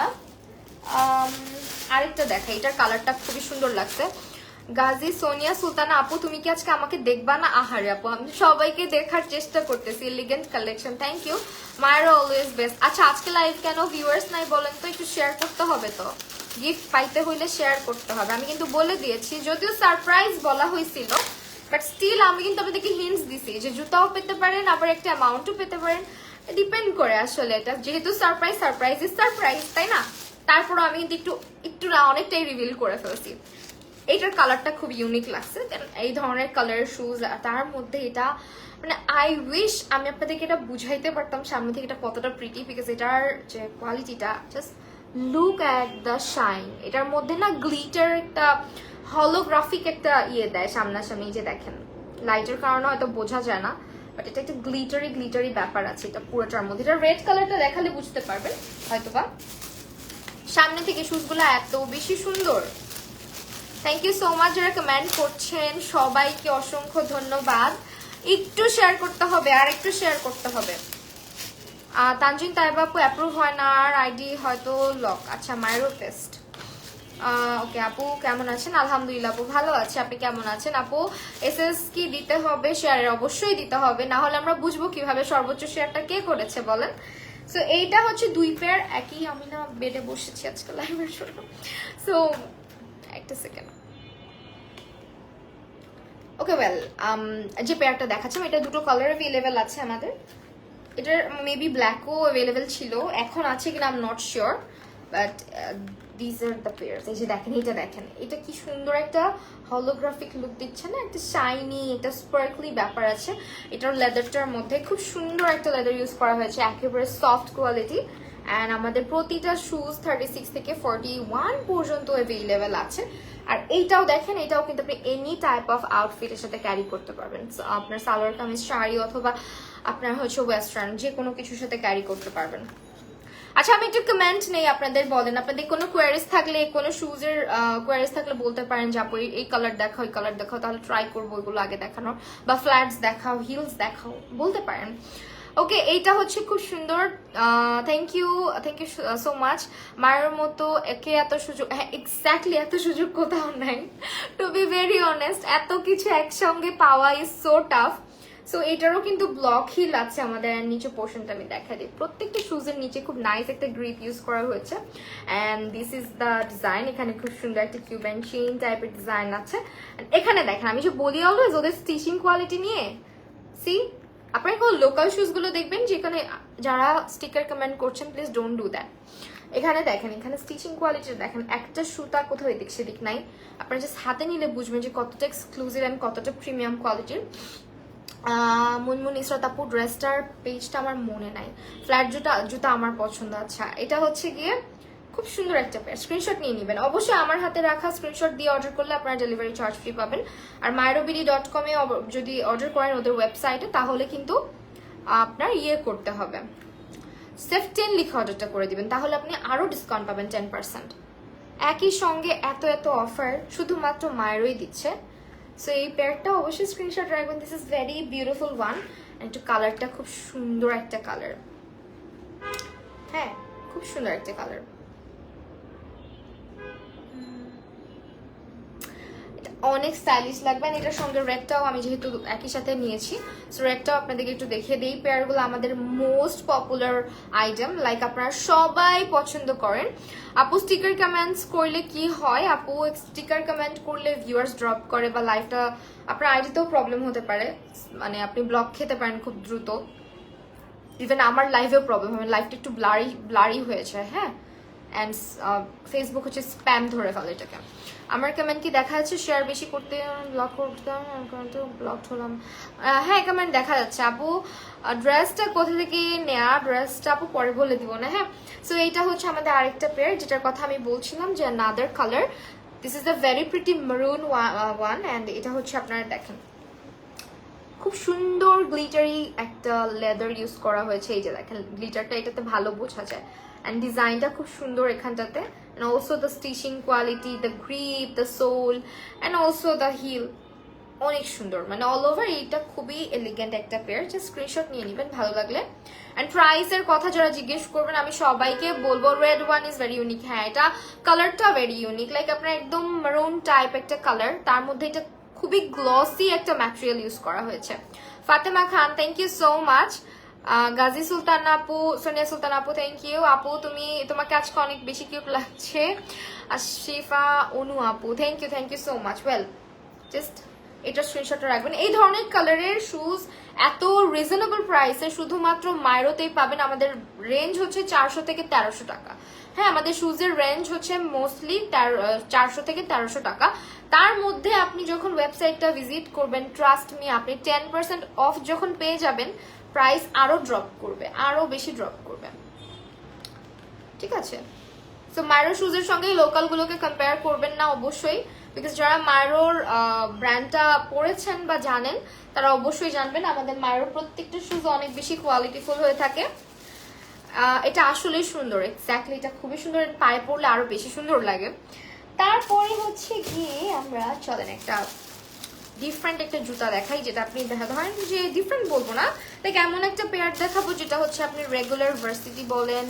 আরেকটা দেখাই। এটার কালারটা খুবই সুন্দর লাগছে। গাজী সোনিয়া সুলতানা আপু, তুমি কি আজকে আমাকে দেখবা না? আহারে আপু, আমি সবাইকে দেখার চেষ্টা করতেছি। Elegant collection, thank you. মায়ের অলওয়েজ বেস্ট। আচ্ছা, আজকে লাইভ কেন ভিউয়ার্স নাই বলেন তো? একটু শেয়ার করতে হবে তো, গিফট পাইতে হইলে শেয়ার করতে হবে। আমি কিন্তু বলে দিয়েছি, যদিও সারপ্রাইজ বলা হয়েছিল, বাট স্টিল আমি কিন্তু আপনাদেরকে হিন্টস দিছি যে জুতাও পেতে পারেন, আবার একটা অ্যামাউন্টও পেতে পারেন, ডিপেন্ড করে আসলে। এটা যেহেতু সারপ্রাইজ ইজ সারপ্রাইজ, তাই না? তারপরও আমি কিন্তু একটু না অনেকটাই রিভিল করে ফেলছি। এইটার কালারটা খুব ইউনিক লাগছে, এই ধরনের কালারের শুজ, তার মধ্যে এটা মানে আই উইশ আমি আপনাদেরকে এটা বুঝাইতে পারতাম সামনে থেকে এটা কতটা প্রিটি, বিকজ এটার যে কোয়ালিটিটা just look at the shine. এটার মধ্যে না গ্লিটার একটা হলোগ্রাফিক একটা ইয়ে দেয় সামনাসামনি, যে দেখেন লাইটের কারণে হয়তো বোঝা যায় না, বাট এটা একটা গ্লিটারি ব্যাপার আছে এটা পুরোটার মধ্যে। এটা রেড কালারটা দেখালে বুঝতে পারবেন হয়তোবা। সামনে থেকে শুজগুলো এত বেশি সুন্দর। থ্যাংক ইউ সো মাচ যারা কমেন্ট করছেন, সবাইকে অসংখ্য ধন্যবাদ। একটু শেয়ার করতে হবে, আর একটু শেয়ার করতে হবে। তানজিন তাইবা আপু অ্যাপ্রুভ হয় না, আর আইডি হয়তো লক। আচ্ছা, মাইরো টেস্ট। ওকে আপু কেমন আছেন? আলহামদুলিল্লাহ আপু ভালো আছে, আপনি কেমন আছেন? আপু এসএস কি দিতে হবে? শেয়ারের অবশ্যই দিতে হবে, না হলে আমরা বুঝবো কিভাবে সর্বোচ্চ শেয়ারটা কে করেছে বলেন। সো এইটা হচ্ছে 2 পেয়ার একই, আমি না বেডে বসেছি আজকে লাইভের জন্য। সো একটা সেকেন্ড। ওকে ওয়েল, যে পেয়ারটা দেখাচ্ছিলাম এটা দুটো কালার অ্যাভেলেবেল আছে আমাদের। এটার মেবি ব্ল্যাকও অ্যাভেলেবেল ছিল, এখন আছে কিনা I am not sure, but this are the pairs. এই যে দেখেন, এটা দেখেন, এটা কি সুন্দর একটা হলোগ্রাফিক লুক দিচ্ছে না, একটা শাইনি, একটা স্পার্কলি ব্যাপার আছে। এটার লেদারটার মধ্যে খুব সুন্দর একটা লেদার ইউজ করা হয়েছে, একেবারে সফট কোয়ালিটি। অ্যান্ড আমাদের প্রতিটা শুজ 36 থেকে 41 পর্যন্ত অ্যাভেলেবেল আছে। আর এইটাও দেখেন, এটাও কিন্তু আপনি এনি টাইপ অফ আউটফিটের সাথে ক্যারি করতে পারবেন। আপনার সালোয়ার কামিজ, শাড়ি, অথবা আপনার হচ্ছে ওয়েস্টার্ন, যে কোনো কিছুর সাথে ক্যারি করতে পারবেন। আচ্ছা, আমি একটু কমেন্ট নেই, আপনাদের বলেন, আপনাদের কোনো কোয়ারিজ থাকলে, কোনো শুজের কোয়ারিজ থাকলে বলতে পারেন যে আপু এই কালার দেখাও, এই কালার দেখাও, তাহলে ট্রাই করবো ওইগুলো আগে দেখানোর, বা ফ্ল্যাটস দেখাও, হিলস দেখাও, বলতে পারেন। ওকে, এইটা হচ্ছে খুব সুন্দর। Thank you so much. মায়ের মতো একে এত সুযোগ, হ্যাঁ এক্স্যাক্টলি এত সুযোগ কোথাও নাই, টু বি ভেরি অনেস্ট। এত কিছু একসঙ্গে পাওয়া ইজ সো টাফ। সো এটারও কিন্তু ব্লক হিল আছে আমাদের। নিচে পোর্শনটা আমি দেখা দিই, প্রত্যেকটা শুজের নিচে খুব নাইস একটা গ্রিপ ইউজ করা হয়েছে। And this is the design. এখানে খুব সুন্দর একটা কিউব অ্যান্ড চেইন টাইপের ডিজাইন আছে। এখানে দেখেন, আমি যে বলি অলওয়েজ ওদের স্টিচিং কোয়ালিটি নিয়ে, সি আপনারা কোনো লোকাল শুজগুলো দেখবেন যেখানে যারা স্টিকার কমেন্ট করছেন, প্লিজ ডোন্ট ডু দ্যাট। এখানে দেখেন, এখানে স্টিচিং কোয়ালিটি দেখেন, একটা সুতা কোথাও এদিক সেদিক নাই। আপনারা জাস্ট হাতে নিলে বুঝবেন যে কতটা এক্সক্লুসিভ অ্যান্ড কতটা প্রিমিয়াম কোয়ালিটির। মুনমুন ইসরাত আপু ড্রেসটার পেজটা আমার মনে নাই, ফ্ল্যাট জুতা আমার পছন্দ। আচ্ছা, এটা হচ্ছে গিয়ে খুব সুন্দর একটা পেয়ার, স্ক্রিনশট নিয়ে নেবেন অবশ্যই। আমার হাতে রাখা স্ক্রিনশট দিয়ে অর্ডার করলে আপনারা ডেলিভারি চার্জ ফ্রি পাবেন। আর myrobidy.com এ যদি অর্ডার করেন ওদের ওয়েবসাইটে, তাহলে কিন্তু আপনার ইয়ে করতে হবে, সেফ 10 লিখে অর্ডারটা করে দিবেন, তাহলে আপনি আরো ডিসকাউন্ট পাবেন 10%। একই সঙ্গে এত এত অফার শুধুমাত্র মায়েরই দিচ্ছে। সো এই পেয়ারটা অবশ্যই স্ক্রিনশট রাখবেন। This is very beautiful one. একটু কালারটা খুব সুন্দর একটা কালার, হ্যাঁ খুব সুন্দর একটা কালার। অনেক স্টাইলিশ লাগবে। এটার সঙ্গে রেডটাও আমি যেহেতু একই সাথে নিয়েছি, সো রেডটাও আপনাদেরকে একটু দেখিয়ে দিই। পেয়ারগুলো আমাদের মোস্ট পপুলার আইটেম, লাইক আপনারা সবাই পছন্দ করেন। আপু স্টিকার কমেন্টস করলে কি হয়? আপু স্টিকার কমেন্ট করলে ভিউয়ার্স ড্রপ করে, বা লাইভটা আপনার আইডিতেও প্রবলেম হতে পারে, মানে আপনি ব্লক খেতে পারেন খুব দ্রুত। ইভেন আমার লাইভেও প্রবলেম হবে, লাইভটা একটু ব্লারি হয়েছে, হ্যাঁ। অ্যান্ড ফেসবুক হচ্ছে স্প্যাম ধরে ফেলে এটাকে। আমার কমেন্ট কি দেখা যাচ্ছে? শেয়ার বেশি করতে ব্লক করতাম, ব্লক হলাম। হ্যাঁ কমেন্ট দেখা যাচ্ছে। আপু ড্রেসটা কোথা থেকে নেয়া? ড্রেসটা আপু পরে বলে দিব না, হ্যাঁ। সো এইটা হচ্ছে আমাদের আরেকটা পেয়ার, যেটার কথা আমি বলছিলাম যে another colour. This is the very pretty maroon one. And এটা হচ্ছে আপনারা দেখেন, খুব সুন্দর গ্লিটারি একটা লেদার ইউজ করা হয়েছে। এই যে দেখেন গ্লিটারটা এটাতে ভালো বোঝা যায়। অ্যান্ড ডিজাইনটা খুব সুন্দর এখানটাতে। And also the stitching quality, the grip, the sole, and also the heel অনেক সুন্দর, মানে অল ওভার এইটা খুবই এলিগেন্ট একটা পেয়ার। জাস্ট স্ক্রিনশট নিয়ে নেবেন ভালো লাগলে। অ্যান্ড প্রাইসের কথা যারা জিজ্ঞেস করবেন, আমি সবাইকে বলবো red one is very unique. হ্যাঁ এটা কালারটা ভেরি ইউনিক, লাইক আপনার একদম মেরুন টাইপ একটা কালার, তার মধ্যে এটা খুবই গ্লসি একটা ম্যাটেরিয়াল ইউজ করা হয়েছে। Fatema Khan thank you so much. Gazi Sultan আপু, সোনিয়া সুলতান আপু থ্যাংক ইউ। আপু তোমাকে আজকে অনেক বেশি কিউট লাগছে। আশিফা অনু আপু thank you so much. Well just এটা স্ক্রিনশটটা রাখবেন। এই ধরনের কালারের শুজ এত রিজনেবল প্রাইসে শুধুমাত্র মাইরোতেই পাবেন। আমাদের রেঞ্জ হচ্ছে 400 থেকে 1300 টাকা। হ্যাঁ, আমাদের শুজের রেঞ্জ হচ্ছে মোস্টলি 400 থেকে 1300 টাকা। তার মধ্যে আপনি যখন ওয়েবসাইটটা ভিজিট করবেন, ট্রাস্ট মি, আপনি 10% অফ যখন পেয়ে যাবেন, প্রাইস আরো ড্রপ করবে, আরো বেশি ড্রপ করবে। ঠিক আছে, সো মাইরো শুজের সঙ্গে লোকালগুলোকে কম্পেয়ার করবেন না অবশ্যই, বিকজ যারা মাইরোর ব্র্যান্ডটা পড়েছেন বা জানেন তারা অবশ্যই জানবেন আমাদের মাইরোর প্রত্যেকটা শুজ অনেক বেশি কোয়ালিটিফুল হয়ে থাকে। এটা আসলেই সুন্দর, এক্স্যাক্টলি এটা খুবই সুন্দর, পায়ে পড়লে আরো বেশি সুন্দর লাগে। তারপরে হচ্ছে গিয়ে আমরা চলেন একটা ডিফারেন্ট একটা জুতা দেখাই, যেটা আপনি ধরেন যে ডিফারেন্ট বলবো না, লাইক এমন একটা পেয়ার দেখাবো যেটা হচ্ছে আপনি রেগুলার ভার্সিটি বলেন,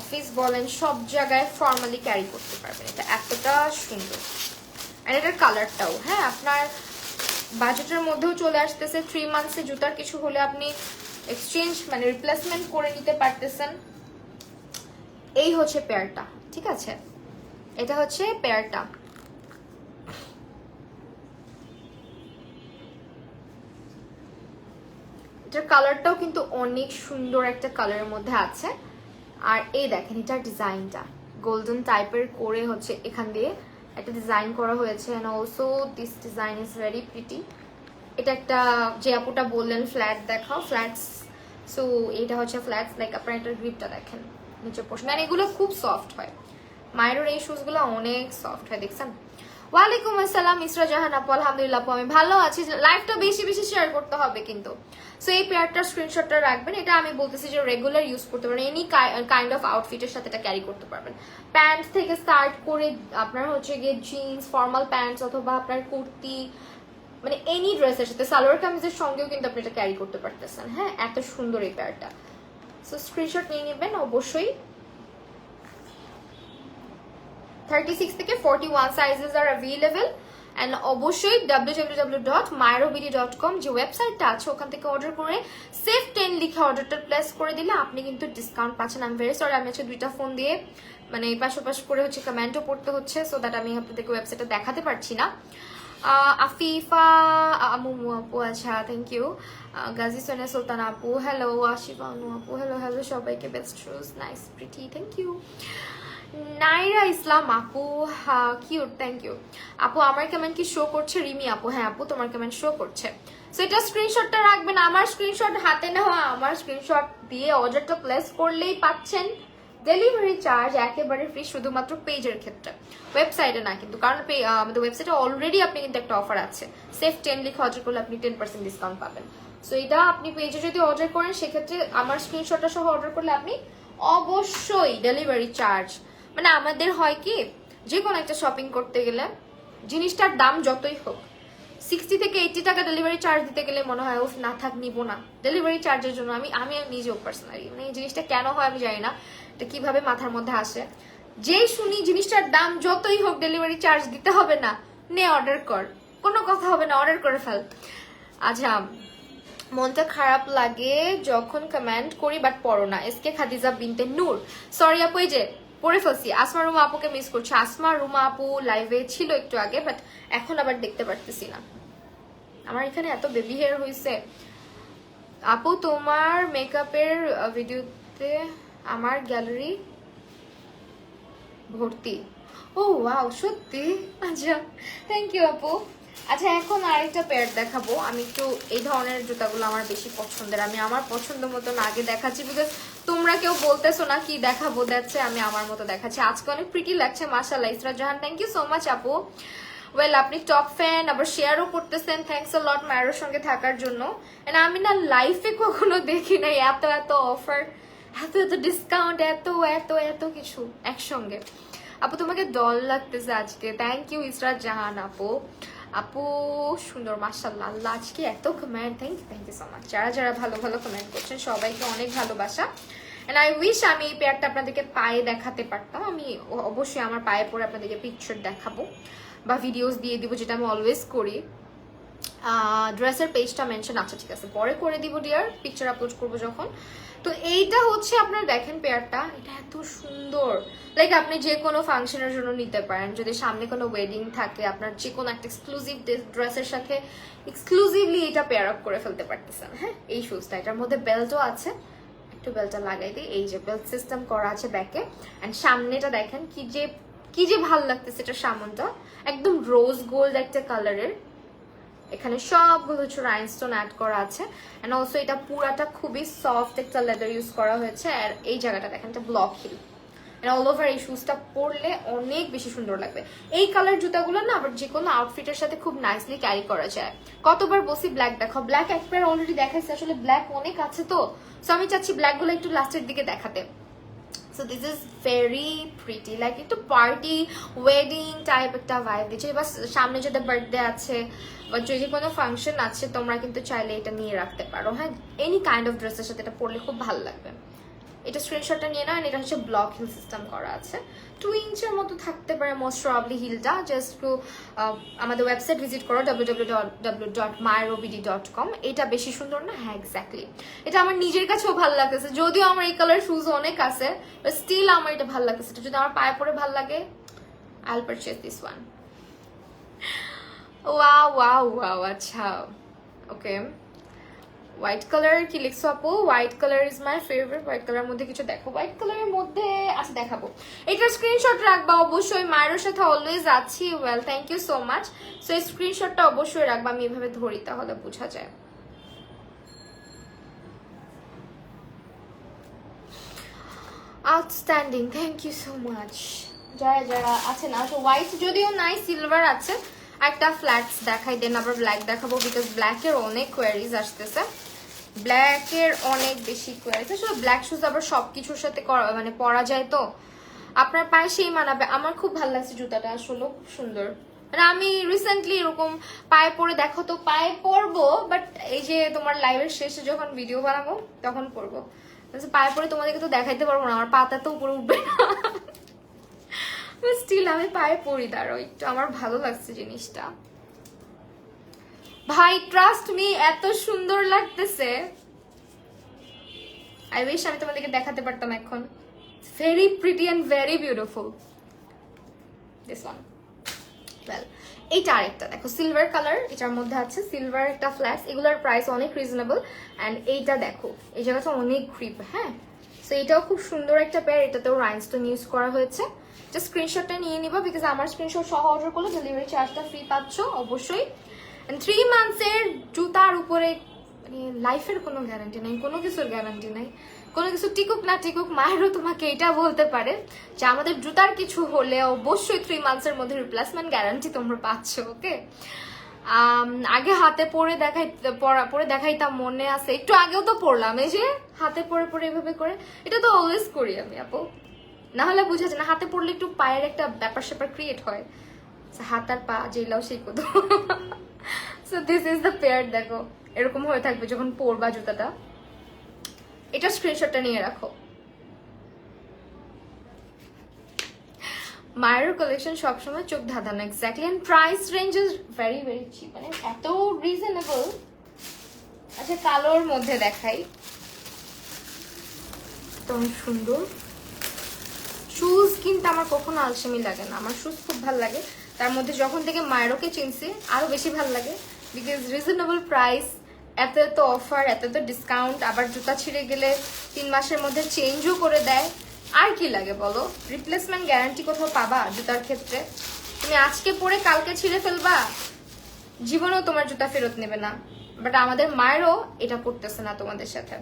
অফিস বলেন, সব জায়গায় ফর্মালি ক্যারি করতে পারবেন। এটা এতটা সুন্দর, আর এটার কালারটাও, হ্যাঁ, আপনার বাজেটের মধ্যেও চলে আসতেছে। 3 মান্থসে জুতার কিছু হলে আপনি এক্সচেঞ্জ মানে রিপ্লেসমেন্ট করে নিতে পারতেছেন। এই হচ্ছে পেয়ারটা, ঠিক আছে, এটা হচ্ছে পেয়ারটা। এটার কালারটাও কিন্তু অনেক সুন্দর একটা কালারের মধ্যে আছে। আর এই দেখেন এটার ডিজাইনটা গোল্ডেন টাইপের করে হচ্ছে এখান দিয়ে একটা ডিজাইন করা হয়েছে, and also this design is very pretty. এটা একটা, যে আপুটা বললেন ফ্ল্যাট দেখাও, ফ্ল্যাটস, সো এটা হচ্ছে ফ্ল্যাটস, লাইক আপনার এটার গ্রিপটা দেখেন নিচের পোর্শন, মানে এগুলো খুব সফট হয়। মায়ের এই শুজগুলো অনেক সফট হয়, দেখছেন। ওয়ালাইকুম আসসালাম ইসরা জাহান আপু, আলহামদুলিল্লাহ আপু আমি ভালো আছি। লাইভটা বেশি বেশি শেয়ার করতে হবে কিন্তু। সো এই পেয়ারটার স্ক্রিনশটটা রাখবেন। এটা আমি বলতেছি যে রেগুলার ইউজ করতে পারবেন, এনি কাইন্ড অফ আউটফিটের সাথে এটা ক্যারি করতে পারবেন। প্যান্ট থেকে স্টার্ট করে আপনার হচ্ছে গিয়ে জিন্স, ফর্মাল প্যান্টস, অথবা আপনার কুর্তি, মানে এনি ড্রেসের সাথে, সালোয়ার কামিজের সঙ্গেও কিন্তু আপনি এটা ক্যারি করতে পারতেছেন। হ্যাঁ, এত সুন্দর এই পেয়ারটা। সো স্ক্রিনশট নিয়ে নেবেন অবশ্যই। 36 থেকে 41 সাইজেস আর অ্যাভেলেবল, অ্যান্ড অবশ্যই www.myrobidi.com যে ওয়েবসাইটটা আছে ওখান থেকে অর্ডার করে সেফ 10 লিখে অর্ডারটা প্লেস করে দিলে আপনি কিন্তু ডিসকাউন্ট পাচ্ছেন। আমি ভেরি সরি, আমি হচ্ছে দুইটা ফোন দিয়ে মানে পাশাপাশি করে হচ্ছে কমেন্টও পড়তে হচ্ছে, সো দ্যাট আমি আপনাদেরকে ওয়েবসাইটটা দেখাতে পারছি না। আফিফা আমু আপু, আচ্ছা থ্যাংক ইউ। গাজী সোনিয়া সুলতান আপু হ্যালো, আশিফা আনু আপু হ্যালো, হ্যালো সবাইকে, best shoes, nice pretty, thank you. Naira Islam আপু কিউট, থ্যাংক ইউ আপু। আমার কমেন্ট কি শো করছে? রিমি আপু, হ্যাঁ আপু তোমার কমেন্ট শো করছে। সো এটা স্ক্রিনশটটা রাখবেন, আমার স্ক্রিনশট হাতে নেওয়া, আমার স্ক্রিনশট দিয়ে অর্ডারটা প্লেস করলেই পাচ্ছেন ডেলিভারি চার্জ একেবারে ফ্রি, শুধুমাত্র পেজের ক্ষেত্রে, ওয়েবসাইটে না কিন্তু, কারণ আমাদের ওয়েবসাইটে অলরেডি আপনি কিন্তু একটা অফার আছে, সেফ 10 লিখে অর্ডার করলে আপনি 10% ডিসকাউন্ট পাবেন। সো এটা আপনি পেজে যদি অর্ডার করেন সেক্ষেত্রে আমার স্ক্রিনশটটা সহ অর্ডার করলে আপনি অবশ্যই ডেলিভারি চার্জ, মানে আমাদের হয় কি যে কোনো একটা শপিং করতে গেলে জিনিসটার দাম যতই হোক 60 থেকে 80 টাকা ডেলিভারি চার্জ দিতে গেলে মনে হয় উফ না থাক নিবো না। ডেলিভারি চার্জের জন্য আমি নিজেও পার্সোনালি, মানে এই জিনিসটা কেন হয় আমি জানি না, এটা কিভাবে মাথার মধ্যে আসে। যেই শুনি জিনিসটার দাম যতই হোক ডেলিভারি চার্জ দিতে হবে না, নে অর্ডার কর, কোনো কথা হবে না, অর্ডার করে ফেল। আচ্ছা, মনটা খারাপ লাগে যখন কমেন্ট করি বাট পড়ো না, এসকে খাদিজা বিনতে নূর, সরি আপু এই যে পড়ে ফেলছি। আসমা রুমা আপুকে মিস করছি। আসমা রুমা আপু লাইভে ছিল একটু আগে, বাট এখন আবার দেখতে পারতেছি না। আমার এখানে এত বেবি হেয়ার হয়েছে। আপু তোমার মেকআপের ভিডিওতে আমার গ্যালারি ভর্তি। ও ওয়াও, সত্যি? আচ্ছা থ্যাংক ইউ আপু। আচ্ছা এখন আরেকটা পেয়ার দেখাবো। আমি একটু এই ধরনের জুতাগুলো আমার বেশি পছন্দের, আমি আমার পছন্দ মতন আগে দেখাচ্ছি, বিকজ তোমরা কেউ বলতেছো না কি দেখাবো, দেখছে আমি আমার মতো দেখাচ্ছি। আজকে অনেক প্রিটি লাগছে মাশাআল্লাহ। ইসরা জাহান, থ্যাংক ইউ সো মাচ আপু। ওয়েল, আপনি টপ ফ্যান, আবার শেয়ারও করতেছেন, থ্যাংকস আ লট মায়ের সঙ্গে থাকার জন্য। এন্ড আমি না লাইফে কখনো দেখি নাই এত এত অফার, এত এত ডিসকাউন্ট, এত এত এত কিছু একসঙ্গে। আপু তোমাকে ডল লাগতেছে আজকে, থ্যাংক ইউ ইসরা জাহান আপু। আপু সুন্দর মাশাআল্লাহ, আল্লাহ আজকে এত comment, thank you so much. যারা যারা ভালো ভালো কমেন্ট করছেন সবাইকে অনেক ভালোবাসা। এন্ড আই উইশ আমি এই পেয়ারটা আপনাদেরকে পায়ে দেখাতে পারতাম। আমি অবশ্যই আমার পায়ে পরে আপনাদেরকে পিকচার দেখাবো বা ভিডিওস দিয়ে দিব, যেটা আমি অলওয়েজ করি। ড্রেসের পেজটা মেনশন, আচ্ছা ঠিক আছে পরে করে দিব ডিয়ার, পিকচার আপলোড করবো যখন। তো এইটা হচ্ছে আপনার দেখেন পেয়ারটা, এটা এত সুন্দর, লাইক আপনি যে কোনো ফাংশনের জন্য নিতে পারেন। যদি সামনে কোনো ওয়েডিং থাকে, আপনার যে কোনো একটা এক্সক্লুসিভ ড্রেসের সাথে এক্সক্লুসিভলি এটা পেয়ার আপ করে ফেলতে পারতেছেন। হ্যাঁ, এই শুজটা, এটার মধ্যে বেল্টও আছে, একটু বেল্টটা লাগাই দিই। এই যে বেল্ট সিস্টেম করা আছে ব্যাকে, অ্যান্ড সামনেটা দেখেন কি যে ভাল লাগতেছে, এটা সামনটা একদম রোজ গোল্ড একটা কালারের, এখানে সবগুলো হচ্ছে রাইনস্টোন অ্যাড করা আছে, এন্ড অলসো এটা পুরাটা খুবই সফট একটা লেদার ইউজ করা হয়েছে। আর এই জায়গাটা দেখেন এটা ব্লক হিল, অল ওভার এই শুজটা পরলে অনেক বেশি সুন্দর লাগবে। এই কালার জুতাগুলো না আবার যে কোনো আউটফিটের সাথে খুব নাইসলি ক্যারি করা যায়। কতবার বসি ব্ল্যাক দেখাও, ব্ল্যাক একবার অলরেডি দেখাইছে, আসলে ব্ল্যাক অনেক আছে তো, সো আমি চাচ্ছি ব্ল্যাক গুলো একটু লাস্টের দিকে দেখাতে। So this is very pretty, like একটু পার্টি ওয়েডিং টাইপ একটা ভাইব দিচ্ছে। এবার সামনে যদি বার্থডে আছে বা যদি কোনো ফাংশন আছে, তোমরা কিন্তু চাইলে এটা নিয়ে রাখতে পারো। হ্যাঁ, এনি কাইন্ড অফ ড্রেসের সাথে এটা পরলে খুব ভালো লাগবে। এটা স্ক্রিনশটটা নিয়ে নাও, এটা হচ্ছে ব্লক হিল সিস্টেম করা আছে, 2 ইঞ্চের মতো থাকতে পারে মোস্ট প্রবাবলি হিলটা। জাস্ট একটু আমাদের ওয়েবসাইট ভিজিট করো www.myrobd.com। এটা বেশি সুন্দর না? হ্যাঁ এক্স্যাক্টলি, এটা আমার নিজের কাছেও ভালো লাগতেছে, যদিও আমার এই কালার শুজ অনেক আছে, বাট স্টিল আমার এটা ভালো লাগতেছে। এটা যদি আমার পায়ে পরে ভালো লাগে, আইল purchase this one. Wow wow wow, আচ্ছা ওকে। হোয়াইট কালার কি লিখছো আপু? White colour is my favourite. White colour মধ্যে কিছু দেখো, হোয়াইট কালারের মধ্যে আচ্ছা দেখাবো, এটার স্ক্রিনশট রাখবা অবশ্যই, মায়ের সাথে অলওয়েজ আছি। Well thank you so much. So এই স্ক্রিনশটটা অবশ্যই রাখবা, আমি এভাবে ধরি তাহলে বোঝা যায়। Outstanding, thank you so much. যারা যারা আছে না, হোয়াইট যদিও নাই, সিলভার আছে। একটা ফ্ল্যাটস দেখাই দেন, আবার ব্ল্যাক দেখাবো, বিকজ ব্ল্যাকের অনেক কোয়ারিজ আসতেছে, ব্ল্যাকের অনেক বেশি কোয়ারিজ আসলে। ব্ল্যাক শুজ আবার সবকিছুর সাথে মানে পরা যায় তো, আপনার পায়ে সেই মানাবে। আমার খুব ভালো লাগছে জুতাটা, আসলে খুব সুন্দর। মানে আমি রিসেন্টলি এরকম পায়ে পরে, দেখো তো পায়ে পরবো, বাট এই যে তোমার লাইভের শেষে যখন ভিডিও বানাবো তখন পরবো। পায়ে পরে তোমাদেরকে তো দেখাইতে পারবো না, আমার পাতা তো উপরে উঠবে না, স্টিল আমি পায়ে পরি। দাঁড়াও একটু, আমার ভালো লাগছে জিনিসটা ভাই, ট্রাস্ট মি এত সুন্দর লাগতেছে। আই উইশ আমি তোমাদেরকে দেখাতে পারতাম এখন। Very pretty and very beautiful this one. Well এইটা আরেকটা দেখো, সিলভার কালার, এটার মধ্যে আছে সিলভার একটা ফ্ল্যাটস, এগুলোর প্রাইস অনেক রিজনেবল। অ্যান্ড এইটা দেখো, এই জায়গাটা অনেক গ্রিপ। হ্যাঁ, সো এটাও খুব সুন্দর একটা পেয়ার, এটাতেও রাইনস্টোন ইউজ করা হয়েছে। জাস্ট স্ক্রিনশটটা নিয়ে নিবা, বিকজ আমার স্ক্রিনশট সহ অর্ডার করলে ডেলিভারি চার্জটা ফ্রি পাচ্ছ অবশ্যই। 3 মান্থসের জুতার উপরে মানে লাইফের কোনো গ্যারান্টি নাই, কোনো কিছুর গ্যারান্টি নাই, কোনো কিছু টিকুক না টিকুক মায়েরও তোমাকে এটা বলতে পারে যে আমাদের জুতার কিছু হলে অবশ্যই 3 মান্থসের মধ্যে রিপ্লেসমেন্ট গ্যারান্টি তোমরা পাচ্ছ। ওকে, আগে হাতে পরে দেখাইতাম, মনে আছে একটু আগেও তো পড়লাম, এই যে হাতে পরে পরে এভাবে করে, এটা তো অলওয়েজ করি আমি আপু, না হলে বুঝা যায় না। হাতে পড়লে একটু পায়ের একটা ব্যাপার স্যাপার ক্রিয়েট হয়, হাত আর পা যেলাও সেই কত। So this is the pair, দেখো এরকম হয়ে থাকবে যখন পরবা জুতাটা। এটা স্ক্রিনশটটা নিয়ে রাখো। মায়ের কালেকশন সবসময় চোখ ধাঁধানো, exactly, and price range is very very cheap, মানে এত রিজনেবল। আচ্ছা কালোর মধ্যে দেখাই, একদম সুন্দর শুজ কিনতে আমার কখনো আলসেমি লাগে না, আমার শুজ খুব ভালো লাগে। তার মধ্যে যখন থেকে মায়েরকে চিনছি আরো বেশি ভালো লাগে, বিকজ রিজনেবল প্রাইস, এত এত অফার, এত এত ডিসকাউন্ট, আবার জুতা ছিঁড়ে গেলে 3 মাসের মধ্যে চেঞ্জও করে দেয়। আর কি লাগে বলো? রিপ্লেসমেন্ট গ্যারান্টি কোথাও পাবা জুতার ক্ষেত্রে? তুমি আজকে পরে কালকে ছিঁড়ে ফেলবা, জীবনেও তোমার জুতা ফেরত নেবে না। বাট আমাদের মায়েরও এটা করতেছে না তোমাদের সাথে,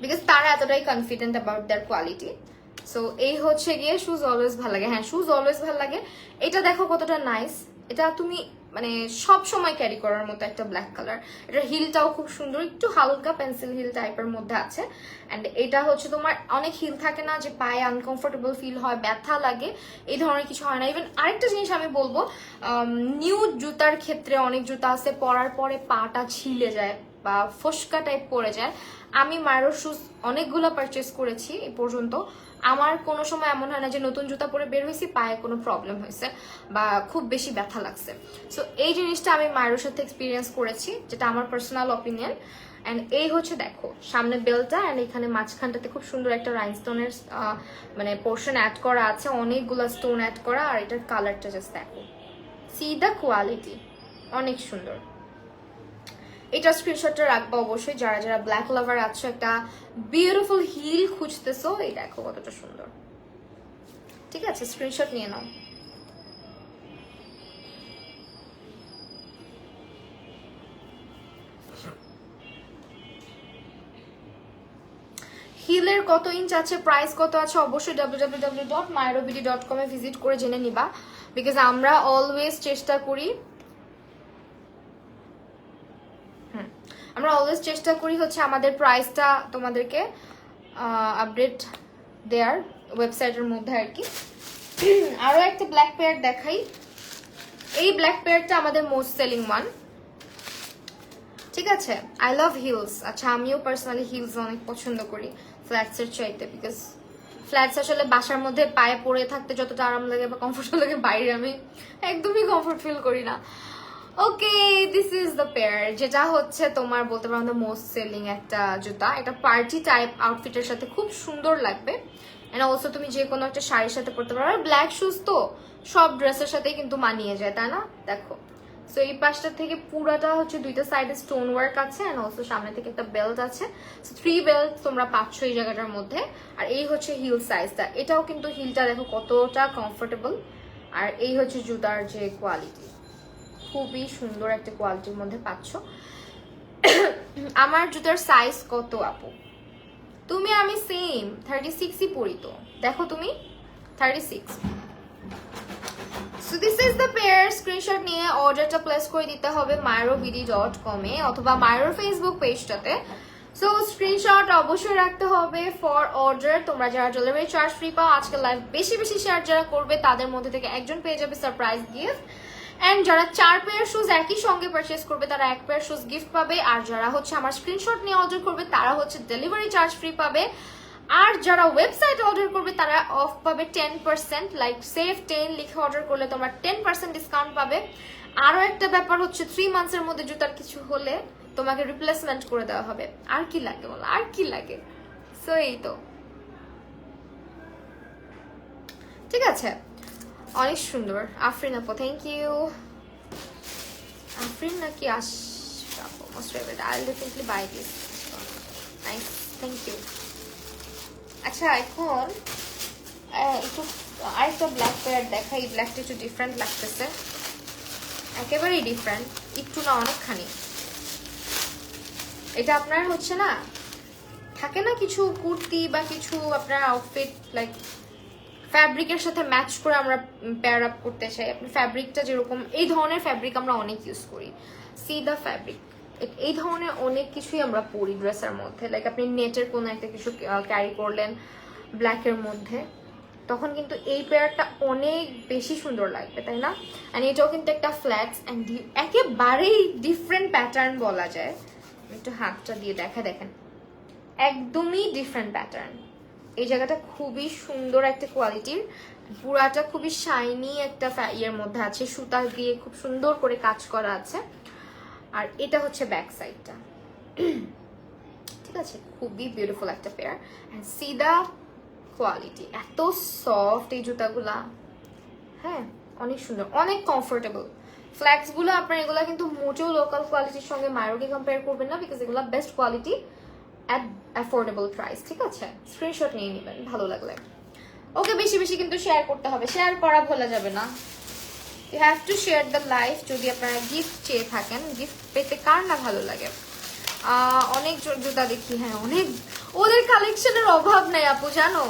বিকজ তারা এতটাই confident about their quality. So এই হচ্ছে গিয়ে শুজ অলওয়েজ ভালো লাগে। হ্যাঁ, শুজ অলওয়েজ ভালো লাগে। এটা দেখো কতটা নাইস, এটা তুমি মানে সব সময় ক্যারি করার মতো একটা ব্ল্যাক কালার। এটার হিলটাও খুব সুন্দর, একটু হালকা পেন্সিল হিল টাইপের মধ্যে আছে। অ্যান্ড এটা হচ্ছে তোমার অনেক হিল থাকে না যে পায়ে আনকমফোর্টেবল ফিল হয়, ব্যথা লাগে, এই ধরনের কিছু হয় না। ইভেন আরেকটা জিনিস আমি বলবো, নিউ জুতার ক্ষেত্রে অনেক জুতা আছে পরার পরে পাটা ছিলে যায় বা ফসকা টাইপ পড়ে যায়। আমি মায়ের শুজ অনেকগুলো পারচেস করেছি এই পর্যন্ত, আমার কোনো সময় এমন হয় না যে নতুন জুতা পরে বের হয়েছি পায়ে কোনো প্রবলেম হয়েছে বা খুব বেশি ব্যথা লাগছে। সো এই জিনিসটা আমি মায়ের সাথে এক্সপিরিয়েন্স করেছি, যেটা আমার পার্সোনাল অপিনিয়ন। অ্যান্ড এই হচ্ছে দেখো সামনে বেলটা, অ্যান্ড এখানে মাঝখানটাতে খুব সুন্দর একটা রাইনস্টোনের মানে পোর্শন অ্যাড করা আছে, অনেকগুলো স্টোন অ্যাড করা। আর এটার কালারটা জাস্ট দেখো, সি দ্য কোয়ালিটি, অনেক সুন্দর। এটা স্ক্রিনশটটা রাখবো অবশ্যই, যারা যারা ব্ল্যাক লাভার আছো, একটা বিউটিফুল হিল খুঁজতেছো, এই দেখো কতটা সুন্দর। ঠিক আছে, স্ক্রিনশট নিয়ে নাও। হিলের কত ইঞ্চ আছে, প্রাইস কত আছে, অবশ্যই www.myrobidi.com এ ভিজিট করে জেনে নিবা। বিকজ আমরা অলওয়েজ চেষ্টা করি হচ্ছে আমাদের প্রাইসটা তোমাদেরকে আপডেট দেয়ার ওয়েবসাইটের মধ্যে আর কি। আরো একটা ব্ল্যাক পেয়ার দেখাই, এই ব্ল্যাক পেয়ারটা আমাদের মোস্ট সেলিং ওয়ান। ঠিক আছে, আই লাভ হিলস। আচ্ছা, আমিও পার্সোনালি হিলস অনেক পছন্দ করি ফ্ল্যাটসের চাইতে, বিকজ ফ্ল্যাটস আসলে বাসার মধ্যে পায়ে পরে থাকতে যতটা আরাম লাগে বা কমফোর্টেবল লাগে, বাইরে আমি একদমই কমফোর্ট ফিল করি না। ওকে, দিস ইজ দ্য পেয়ার, যেটা হচ্ছে তোমার বলতে পারো মোস্ট সেলিং একটা জুতা। এটা পার্টি টাইপ আউটফিটের সাথে খুব সুন্দর লাগবে, এন্ড অলসো তুমি যে কোনো একটা শাড়ির সাথে পরতে পারো। আর ব্ল্যাক শুজ তো সব ড্রেসের সাথেই কিন্তু মানিয়ে যায়, তাই না? দেখো, সো এই পাশটা থেকে পুরাটা হচ্ছে দুইটা সাইডে স্টোন ওয়ার্ক আছে, এন্ড অলসো সামনে থেকে একটা বেল্ট আছে। সো 3 বেল্ট তোমরা পাচ্ছ এই জায়গাটার মধ্যে। আর এই হচ্ছে হিল সাইজটা, এটাও কিন্তু হিলটা দেখো কতটা কমফোর্টেবল। আর এই হচ্ছে জুতার যে কোয়ালিটি, খুবই সুন্দর একটা কোয়ালিটির মধ্যে পাচ্ছ। আমার জুতার সাইজ কত আপু? তুমি আমি সেম 36ই পরি তো, দেখো তুমি 36। So this is the pair. Screenshot নিয়ে অর্ডারটা প্লেস করে দিতে হবে myrobidi.com এ অথবা মায়ের ফেসবুক পেজটাতে। সো স্ক্রিনশট অবশ্যই রাখতে হবে ফর অর্ডার। তোমরা যারা ডেলিভারি চার্জ ফ্রি পাও, আজকে লাইভ বেশি বেশি শেয়ার যারা করবে তাদের মধ্যে থেকে একজন পেয়ে যাবে সারপ্রাইজ গিফট। এন্ড যারা 4 পেয়ার শুজ একই সঙ্গে পারচেস করবে তারা 1 পেয়ার শুজ গিফট পাবে। আর যারা হচ্ছে আমার স্ক্রিনশট নিয়ে অর্ডার করবে তারা হচ্ছে ডেলিভারি চার্জ ফ্রি পাবে। আর যারা ওয়েবসাইট অর্ডার করবে তারা অফ পাবে 10%, লাইক সেভ 10 লিখে অর্ডার করলে তোমরা 10% ডিসকাউন্ট পাবে। আরো একটা ব্যাপার হচ্ছে 3 মান্থসের মধ্যে জুতার কিছু হলে তোমাকে রিপ্লেসমেন্ট করে দেওয়া হবে। আর কি লাগে বলো, আর কি লাগে? সো এই তো, ঠিক আছে, অনেক সুন্দর। আফরিন আপু, থ্যাংক ইউ। আফরিন নাকি Ashraf, most favourite, I will definitely buy this. Nice, thank you. আচ্ছা, এখন একটু আরেকটা ব্ল্যাক পেয়ার দেখাই। ব্ল্যাকটা একটু ডিফারেন্ট লাগতেছে, একেবারেই ডিফারেন্ট, একটু না অনেকখানি। এটা আপনার হচ্ছে না, থাকে না কিছু কুর্তি বা কিছু আপনার আউটফিট লাইক ফ্যাব্রিকের সাথে ম্যাচ করে আমরা পেয়ার আপ করতে চাই। আপনি ফ্যাব্রিকটা যেরকম, এই ধরনের ফ্যাব্রিক আমরা অনেক ইউজ করি, সি দ্য ফ্যাব্রিক। এই ধরনের অনেক কিছুই আমরা পরি ড্রেসের মধ্যে, লাইক আপনি নেটের কোনো একটা কিছু ক্যারি করলেন ব্ল্যাকের মধ্যে, তখন কিন্তু এই পেয়ারটা অনেক বেশি সুন্দর লাগবে, তাই না? অ্যান্ড এটাও কিন্তু একটা ফ্ল্যাটস অ্যান্ড একেবারেই ডিফারেন্ট প্যাটার্ন বলা যায়। একটু হাতটা দিয়ে দেখেন, একদমই ডিফারেন্ট প্যাটার্ন। এই জায়গাটা খুবই সুন্দর একটা কোয়ালিটির, পুরাটা খুবই শাইনি একটা ইয়ের মধ্যে আছে, সুতা দিয়ে খুব সুন্দর করে কাজ করা আছে। আর এটা হচ্ছে ব্যাক সাইডটা, ঠিক আছে, খুবই বিউটিফুল একটা pair. And see the quality, এত সফট এই জুতাগুলা, হ্যাঁ অনেক সুন্দর, অনেক কমফোর্টেবল। ফ্ল্যাক্স গুলো আপনার এগুলা কিন্তু মোটেও লোকাল কোয়ালিটির সঙ্গে মায়োকে কম্পেয়ার করবেন না, বিকজ এগুলা best quality at affordable price. ঠিক আছে, স্ক্রিনশট নিয়ে নেবেন ভালো লাগলে। ওকে, বেশি বেশি কিন্তু শেয়ার করতে হবে, শেয়ার করা ভোলা যাবে না। You have to share the life. যদি আপনারা গিফট চেয়ে থাকেন, গিফট পেতে কার না ভালো লাগে। অনেক জুতা দেখি, হ্যাঁ অনেক, ওদের কালেকশনের অভাব নাই আপু, জানো,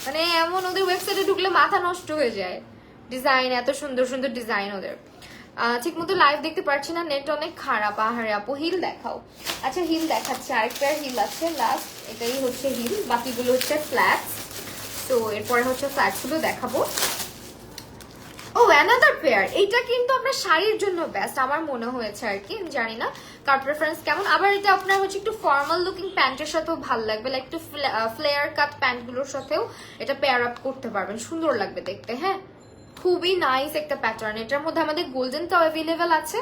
মানে এমন ওদের ওয়েবসাইটে ঢুকলে মাথা নষ্ট হয়ে যায়। ডিজাইন, এত সুন্দর সুন্দর ডিজাইন ওদের। ঠিক মতো লাইভ দেখতে পারছি না, নেট অনেক খারাপ। আহারে আপু, হিল দেখাও। আচ্ছা, হিল দেখাচ্ছে, আরেকটা হিল আছে লাস্ট, এটাই হচ্ছে হিল, বাকিগুলো হচ্ছে ফ্ল্যাটস। তো এরপরে হচ্ছে ফ্ল্যাটস গুলো দেখাবো। ও অ্যানাদার পেয়ার, এটা কিন্তু আপনার শাড়ির জন্য বেস্ট আমার মনে হয়েছে আর কি, আমি জানি না কার প্রেফারেন্স কেমন। আবার এটা আপনার হচ্ছে একটু ফর্মাল লুকিং প্যান্টের সাথেও ভালো লাগবে, লাইক একটু ফ্লেয়ার কাট প্যান্টগুলোর সাথেও এটা পেয়ার আপ করতে পারবেন, সুন্দর লাগবে দেখতে। হ্যাঁ, খুবই নাইস একটা প্যাটার্ন। এটার মধ্যে আমাদের গোল্ডেনটাও অ্যাভেলেবেল আছে,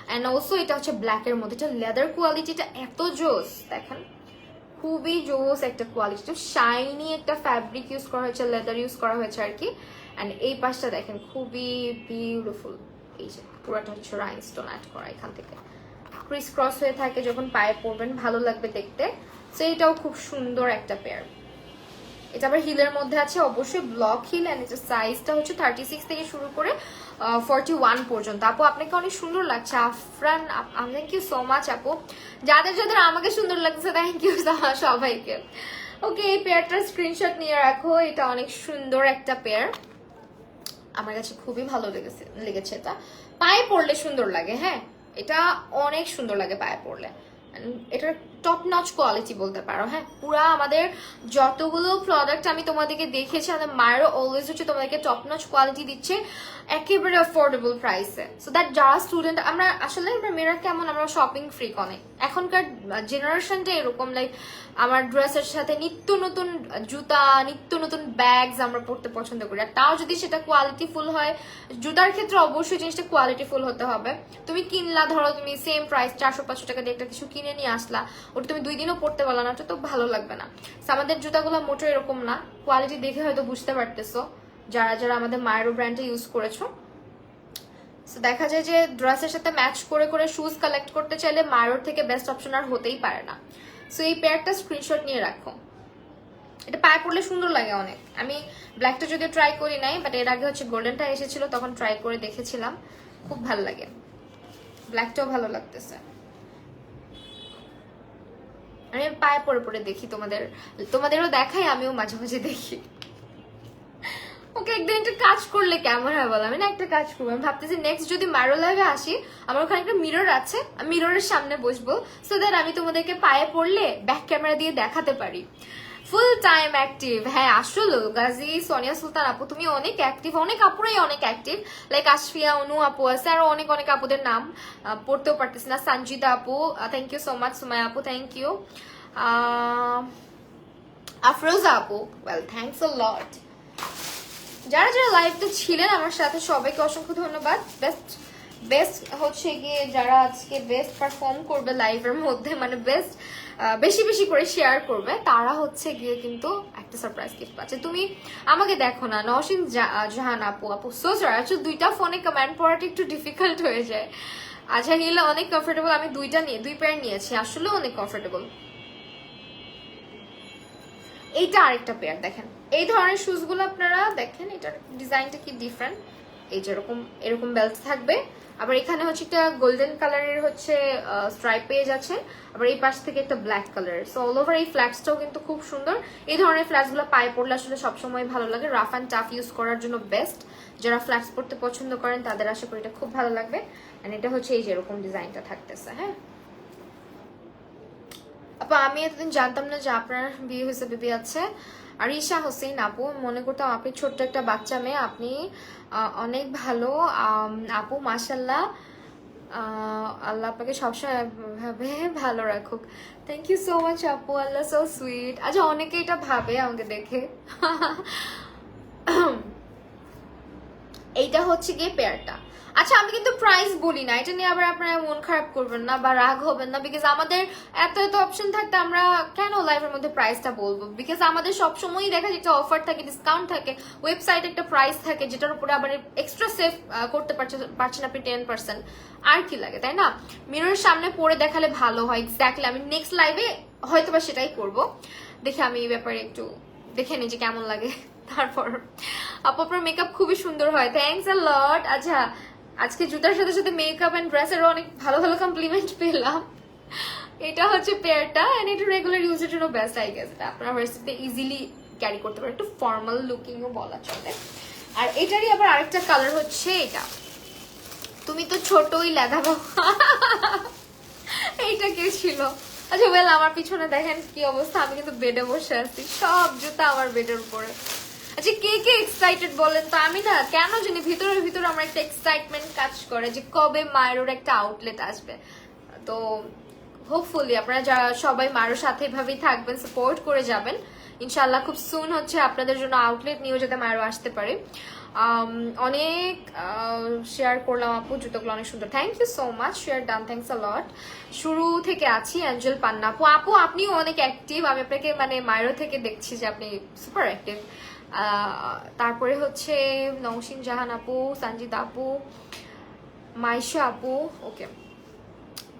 অ্যান্ড অলসো এটা হচ্ছে ব্ল্যাকের মধ্যে। এটা লেদার কোয়ালিটিটা এত জোস, দেখেন খুবই জোস একটা কোয়ালিটি, শাইনি একটা ফ্যাব্রিক ইউজ করা হয়েছে, লেদার ইউজ করা হয়েছে আর কি। অ্যান্ড এই পাশটা দেখেন খুবই বিউটিফুল, এই যে পুরোটা হচ্ছে রাইনস্টোন অ্যাড করা, এখান থেকে ক্রিস ক্রস হয়ে থাকে, যখন পায়ে পরবেন ভালো লাগবে দেখতে। সো এটাও খুব সুন্দর একটা পেয়ার। এটা আবার হিলের মধ্যে আছে, অবশ্যই ব্লক হিল, এন্ড এটা সাইজটা হচ্ছে 36 থেকে শুরু করে 41 পর্যন্ত। আপু আপনাকে অনেক সুন্দর লাগছে Afran, thank you so much আপু। যাদের যাদের আমাকে সুন্দর লাগছে থ্যাংক ইউ সবাইকে। ওকে, এই পেয়ারটার স্ক্রিনশট নিয়ে রাখো, এটা অনেক সুন্দর একটা পেয়ার, আমার কাছে খুবই ভালো লেগেছে। এটা পায়ে পরলে সুন্দর লাগে, হ্যাঁ এটা অনেক সুন্দর লাগে পায়ে পরলে। এটার টপ নচ কোয়ালিটি বলতে পারো। হ্যাঁ, পুরা আমাদের যতগুলো প্রোডাক্ট আমি তোমাদেরকে দেখেছি, আমাদের মায়েরও অলওয়েজ হচ্ছে তোমাদেরকে টপ নচ কোয়ালিটি দিচ্ছে একেবারে অ্যাফোর্ডেবল প্রাইসে। সো দ্যাট যারা স্টুডেন্ট, আমরা আসলে আমরা মেয়েরা কেমন, আমরা শপিং ফ্রিক অনেক, এখনকার জেনারেশনটা এরকম, লাইক আমার ড্রেসের সাথে নিত্য নতুন জুতা, নিত্য নতুন ব্যাগস আমরা পড়তে পছন্দ করি, আর তাও যদি সেটা কোয়ালিটি ফুল হয়। জুতার ক্ষেত্রে অবশ্যই জিনিসটা কোয়ালিটি ফুল হতে হবে। তুমি কিনলা, ধরো তুমি সেম প্রাইস 400-500 টাকা দিয়ে একটা কিছু কিনে নিয়ে আসলা, ওটা তুমি 2 দিনও পড়তে পারলা না, ওটা তো ভালো লাগবে না। আমাদের জুতাগুলো মোটো এরকম না, কোয়ালিটি দেখে হয়তো বুঝতে পারতেছো যারা যারা আমাদের মায়েরও ব্র্যান্ডটা ইউজ করেছো। সো দেখা যায় যে ড্রেসের সাথে ম্যাচ করে করে শুজ কালেক্ট করতে চাইলে মায়ের থেকে বেস্ট অপশন আর হতেই পারে না। সো এই পেয়ারটা স্ক্রিনশট নিয়ে রাখো, এটা পায়ে পড়লে সুন্দর লাগে অনেক। আমি ব্ল্যাকটা যদিও ট্রাই করি নাই, বাট এর আগে হচ্ছে গোল্ডেনটা এসেছিল, তখন ট্রাই করে দেখেছিলাম, খুব ভালো লাগে, ব্ল্যাকটাও ভালো লাগতেছে। আমি পায়ে পরে পরে দেখি, তোমাদেরও দেখাই, আমিও মাঝে মাঝে দেখি। ওকে, একদিন একটা কাজ করলে কেমন হয় বলো, আমি না একটা কাজ করবো, আমি ভাবতেছি নেক্সট যদি মারো লাইভে আসি, আমার ওখানে একটা মিরর আছে, আমি মিররের সামনে বসবো, সো দ্যাট আমি তোমাদেরকে পায়ে পড়লে ব্যাক ক্যামেরা দিয়ে দেখাতে পারি। ফুল টাইম অ্যাক্টিভ, হ্যাঁ আসলে গাজী সোনিয়া সুলতান আপু তুমি অনেক অ্যাক্টিভ, অনেক আপুরাই অনেক অ্যাক্টিভ, লাইক আশফিয়া, অনু আপু আছে, আরো অনেক অনেক আপুদের নাম পড়তেও পারতেছি না। সঞ্জিতা আপু thank you so much, Sumaya আপু থ্যাংক ইউ, আফরোজা আপু ওয়েল থ্যাংকস আ লট। যারা যারা লাইভটা ছিলেন আমার সাথে সবাইকে অসংখ্য ধন্যবাদ। বেস্ট হচ্ছে গিয়ে যারা আজকে বেস্ট পারফর্ম করবে লাইভের মধ্যে, মানে বেস্ট বেশি বেশি করে শেয়ার করবে, তারা হচ্ছে গিয়ে কিন্তু একটা সারপ্রাইজ গিফট পাচ্ছে। তুমি আমাকে দেখো না, নওশিন জাহান আপু সো সরি, আসলে 2টা ফোনে কমেন্ট পড়াটা একটু ডিফিকাল্ট হয়ে যায়। আচ্ছা হিলে অনেক কমফোর্টেবল, আমি 2 পেয়ার নিয়েছি, আসলে অনেক কমফোর্টেবল। এইটা আরেকটা পেয়ার, দেখেন এই ধরনের শুজ গুলো আপনারা দেখেন, এটার ডিজাইনটা কি ডিফারেন্ট, এই যেরকম এরকম বেল্ট থাকবে, আবার এখানে হচ্ছে একটা গোল্ডেন কালারের হচ্ছে স্ট্রাইপ পেয়ে যাচ্ছে, আবার এই পাশ থেকে একটা ব্ল্যাক কালারের। সো অল ওভার এই ফ্ল্যাটসটাও কিন্তু খুব সুন্দর। এই ধরনের ফ্ল্যাটস গুলো পায়ে পড়লে আসলে সবসময় ভালো লাগে, রাফ অ্যান্ড টাফ ইউজ করার জন্য বেস্ট। যারা ফ্ল্যাটস পড়তে পছন্দ করেন তাদের আশা করি এটা খুব ভালো লাগবে। এন্ড এটা হচ্ছে এই যেরকম ডিজাইনটা থাকতেছে। হ্যাঁ আপু, আমি এতদিন জানতাম না যে আপনার বিয়ে হয়েছে, বেবি আছে। আর ঈশা হোসেন আপু, মনে করতাম আপনি ছোট্ট একটা বাচ্চা মেয়ে, আপনি অনেক ভালো আপু, মাশাল্লাহ, আল্লাহ আপনাকে সবসময় ভাবে ভালো রাখুক। থ্যাংক ইউ সো মাচ আপু, আল্লাহ সো সুইট। আচ্ছা অনেকে এটা ভাবে আমাকে দেখে। এইটা হচ্ছে গিয়ে পেয়ারটা। আচ্ছা আমি কিন্তু প্রাইস বলি না, এটা নিয়ে আবার আপনারা মন খারাপ করবেন না বা রাগ হবেন না, বিকজ আমাদের এত এত অপশন থাকতে আমরা কেন লাইভের মধ্যে প্রাইসটা বলবো, বিকজ আমাদের সবসময়ই দেখা যায় একটা অফার থাকে, ডিসকাউন্ট থাকে, ওয়েবসাইটে একটা প্রাইস থাকে, যেটার উপরে আবার এক্সট্রা সেভ করতে পারছেন আপনি 10%, আর কি লাগে তাই না। মিররের সামনে পরে দেখালে ভালো হয়, এক্স্যাক্টলি। আমি নেক্সট লাইভে হয়তো বা সেটাই করবো, দেখে আমি এই ব্যাপারে একটু দেখে নিই যে কেমন লাগে। তারপর আপু আপনার মেকআপ খুবই সুন্দর হয়, থ্যাংকস আ লট। আচ্ছা আজকে জুতার সাথে সাথে মেকআপ এন্ড ড্রেসেরও অনেক ভালো ভালো কমপ্লিমেন্ট পেলাম। এটা হচ্ছে পেয়ারটা, এন্ড এটা রেগুলার ইউজের জন্য বেস্ট আই গেস। এটা আপনার ভার্সিটিতে ইজিলি ক্যারি করতে পারেন, একটু ফর্মাল লুকিংও বলা চলে। আর এটারই আবার আরেকটা কালার হচ্ছে এটা, তুমি তো ছোটই লেদা বাবা। এইটা কে ছিল? আচ্ছা ওয়েল, আমার পিছনে দেখেন কি অবস্থা, আমি কিন্তু বেডে বসে আছি, সব জুতা আমার বেডের উপরে। আচ্ছা কে কে এক্সাইটেড বলেন তো? আমি না কেন জানি ভিতরে ভিতরে আমার একটা এক্সাইটমেন্ট কাজ করে যে কবে মায়ের একটা আউটলেট আসবে। তো হোপফুলি আপনারা যারা সবাই মায়ের সাথে এভাবেই থাকবেন, সাপোর্ট করে যাবেন। ইনশাল্লাহ খুব সুন হচ্ছে আপনাদের জন্য আউটলেট নিয়েও যাতে মায়েরও আসতে পারে। অনেক শেয়ার করলাম আপু, জুতোগুলো অনেক সুন্দর, thank you so much, share done, thanks a lot. শুরু থেকে আছি অ্যাঞ্জেল পান্না আপু। আপু আপনিও অনেক অ্যাক্টিভ, আমি আপনাকে মানে মায়েরও থেকে দেখছি যে আপনি সুপার অ্যাক্টিভ। তারপরে হচ্ছে নৌসিন জাহান আপু, সঞ্জিত আপু, মাইশা আপু, ওকে।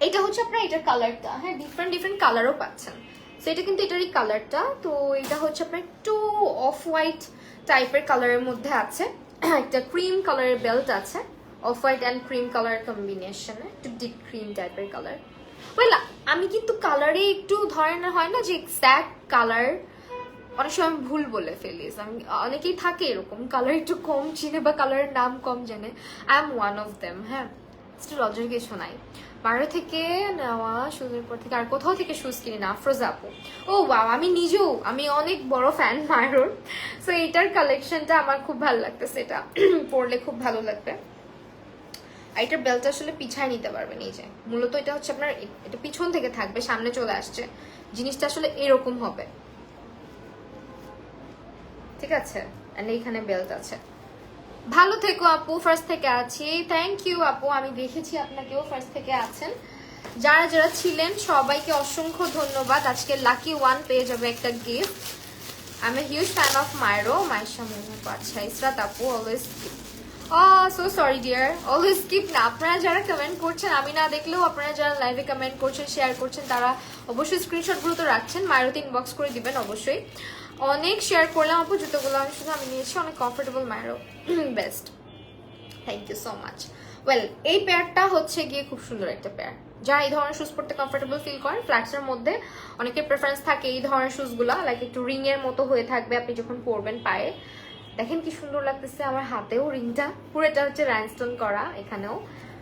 এটা হচ্ছে আপনার এটার কালারটা, হ্যাঁ ডিফারেন্ট ডিফারেন্ট কালারও পাচ্ছেন। সো এটা কিন্তু এটারই কালারটা। তো এটা হচ্ছে আপনার একটু অফ হোয়াইট টাইপের কালারের মধ্যে আছে, একটা ক্রিম কালারের বেল্ট আছে, off white and cream colour কম্বিনেশনে, একটু ডিপ ক্রিম টাইপের কালার। ওয়েল আমি কিন্তু কালারে একটু ধরেন হয় না যে এক্স্যাক্ট কালার, অনেক সময় আমি ভুল বলে ফেলি। আমি অনেকেই থাকে এরকম কালার একটু কম চিনে বা কালারের নাম কম জানে, I am one of them. হ্যাঁ লজের কিছু নাই, মারো থেকে নেওয়া শুজের পর থেকে আর কোথাও থেকে শুজ কিনি না, আফরোজা আপু। ও ওয়াও, আমি নিজেও আমি অনেক বড় ফ্যান মারোর। সো এটার কালেকশনটা আমার খুব ভালো লাগতেছে, এটা পরলে খুব ভালো লাগবে। আর এটার বেল্ট আসলে পিছায় নিতে পারবেন, এই যে মূলত এটা হচ্ছে আপনার এটা পিছন থেকে থাকবে, সামনে চলে আসছে, জিনিসটা আসলে এরকম হবে, ঠিক আছে। এন্ড এইখানে বেল্ট আছে। ভালো থেকো আপু, ফার্স্ট থেকে আছি, থ্যাংক ইউ আপু, আমি দেখেছি আপনাকেও ফার্স্ট থেকে আছেন। যারা যারা ছিলেন সবাইকে অসংখ্য ধন্যবাদ। আজকে লাকি ওয়ান পেয়ে যাবে একটা gift. I M a huge fan of মায়েরও, মাইশা মুহু। আচ্ছা ইসরাত আপু, always skip, so sorry dear, always skip না। আপনারা যারা কমেন্ট করছেন আমি না দেখলেও আপনারা যারা লাইভে কমেন্ট করছেন, শেয়ার করছেন, তারা অবশ্যই স্ক্রিনশটগুলো তো রাখছেন, মায়েরও ইনবক্স করে দিবেন অবশ্যই। অনেক শেয়ার করলাম আপু, জুতোগুলো আমি শুধু আমি নিয়েছি, অনেক কমফোর্টেবল, মায়েরও best, thank you so much. Well এই পেয়ারটা হচ্ছে গিয়ে খুব সুন্দর একটা পেয়ার, যারা এই ধরনের শুজ পরতে কমফোর্টেবল ফিল করেন। ফ্ল্যাটসের মধ্যে অনেকের প্রেফারেন্স থাকে এই ধরনের শুজগুলা, লাইক একটু রিং এর মতো হয়ে থাকবে আপনি যখন পরবেন পায়ে। দেখেন কি সুন্দর লাগতেছে, আমার হাতেও রিংটা পুরোটা হচ্ছে রাইনস্টোন করা এখানেও।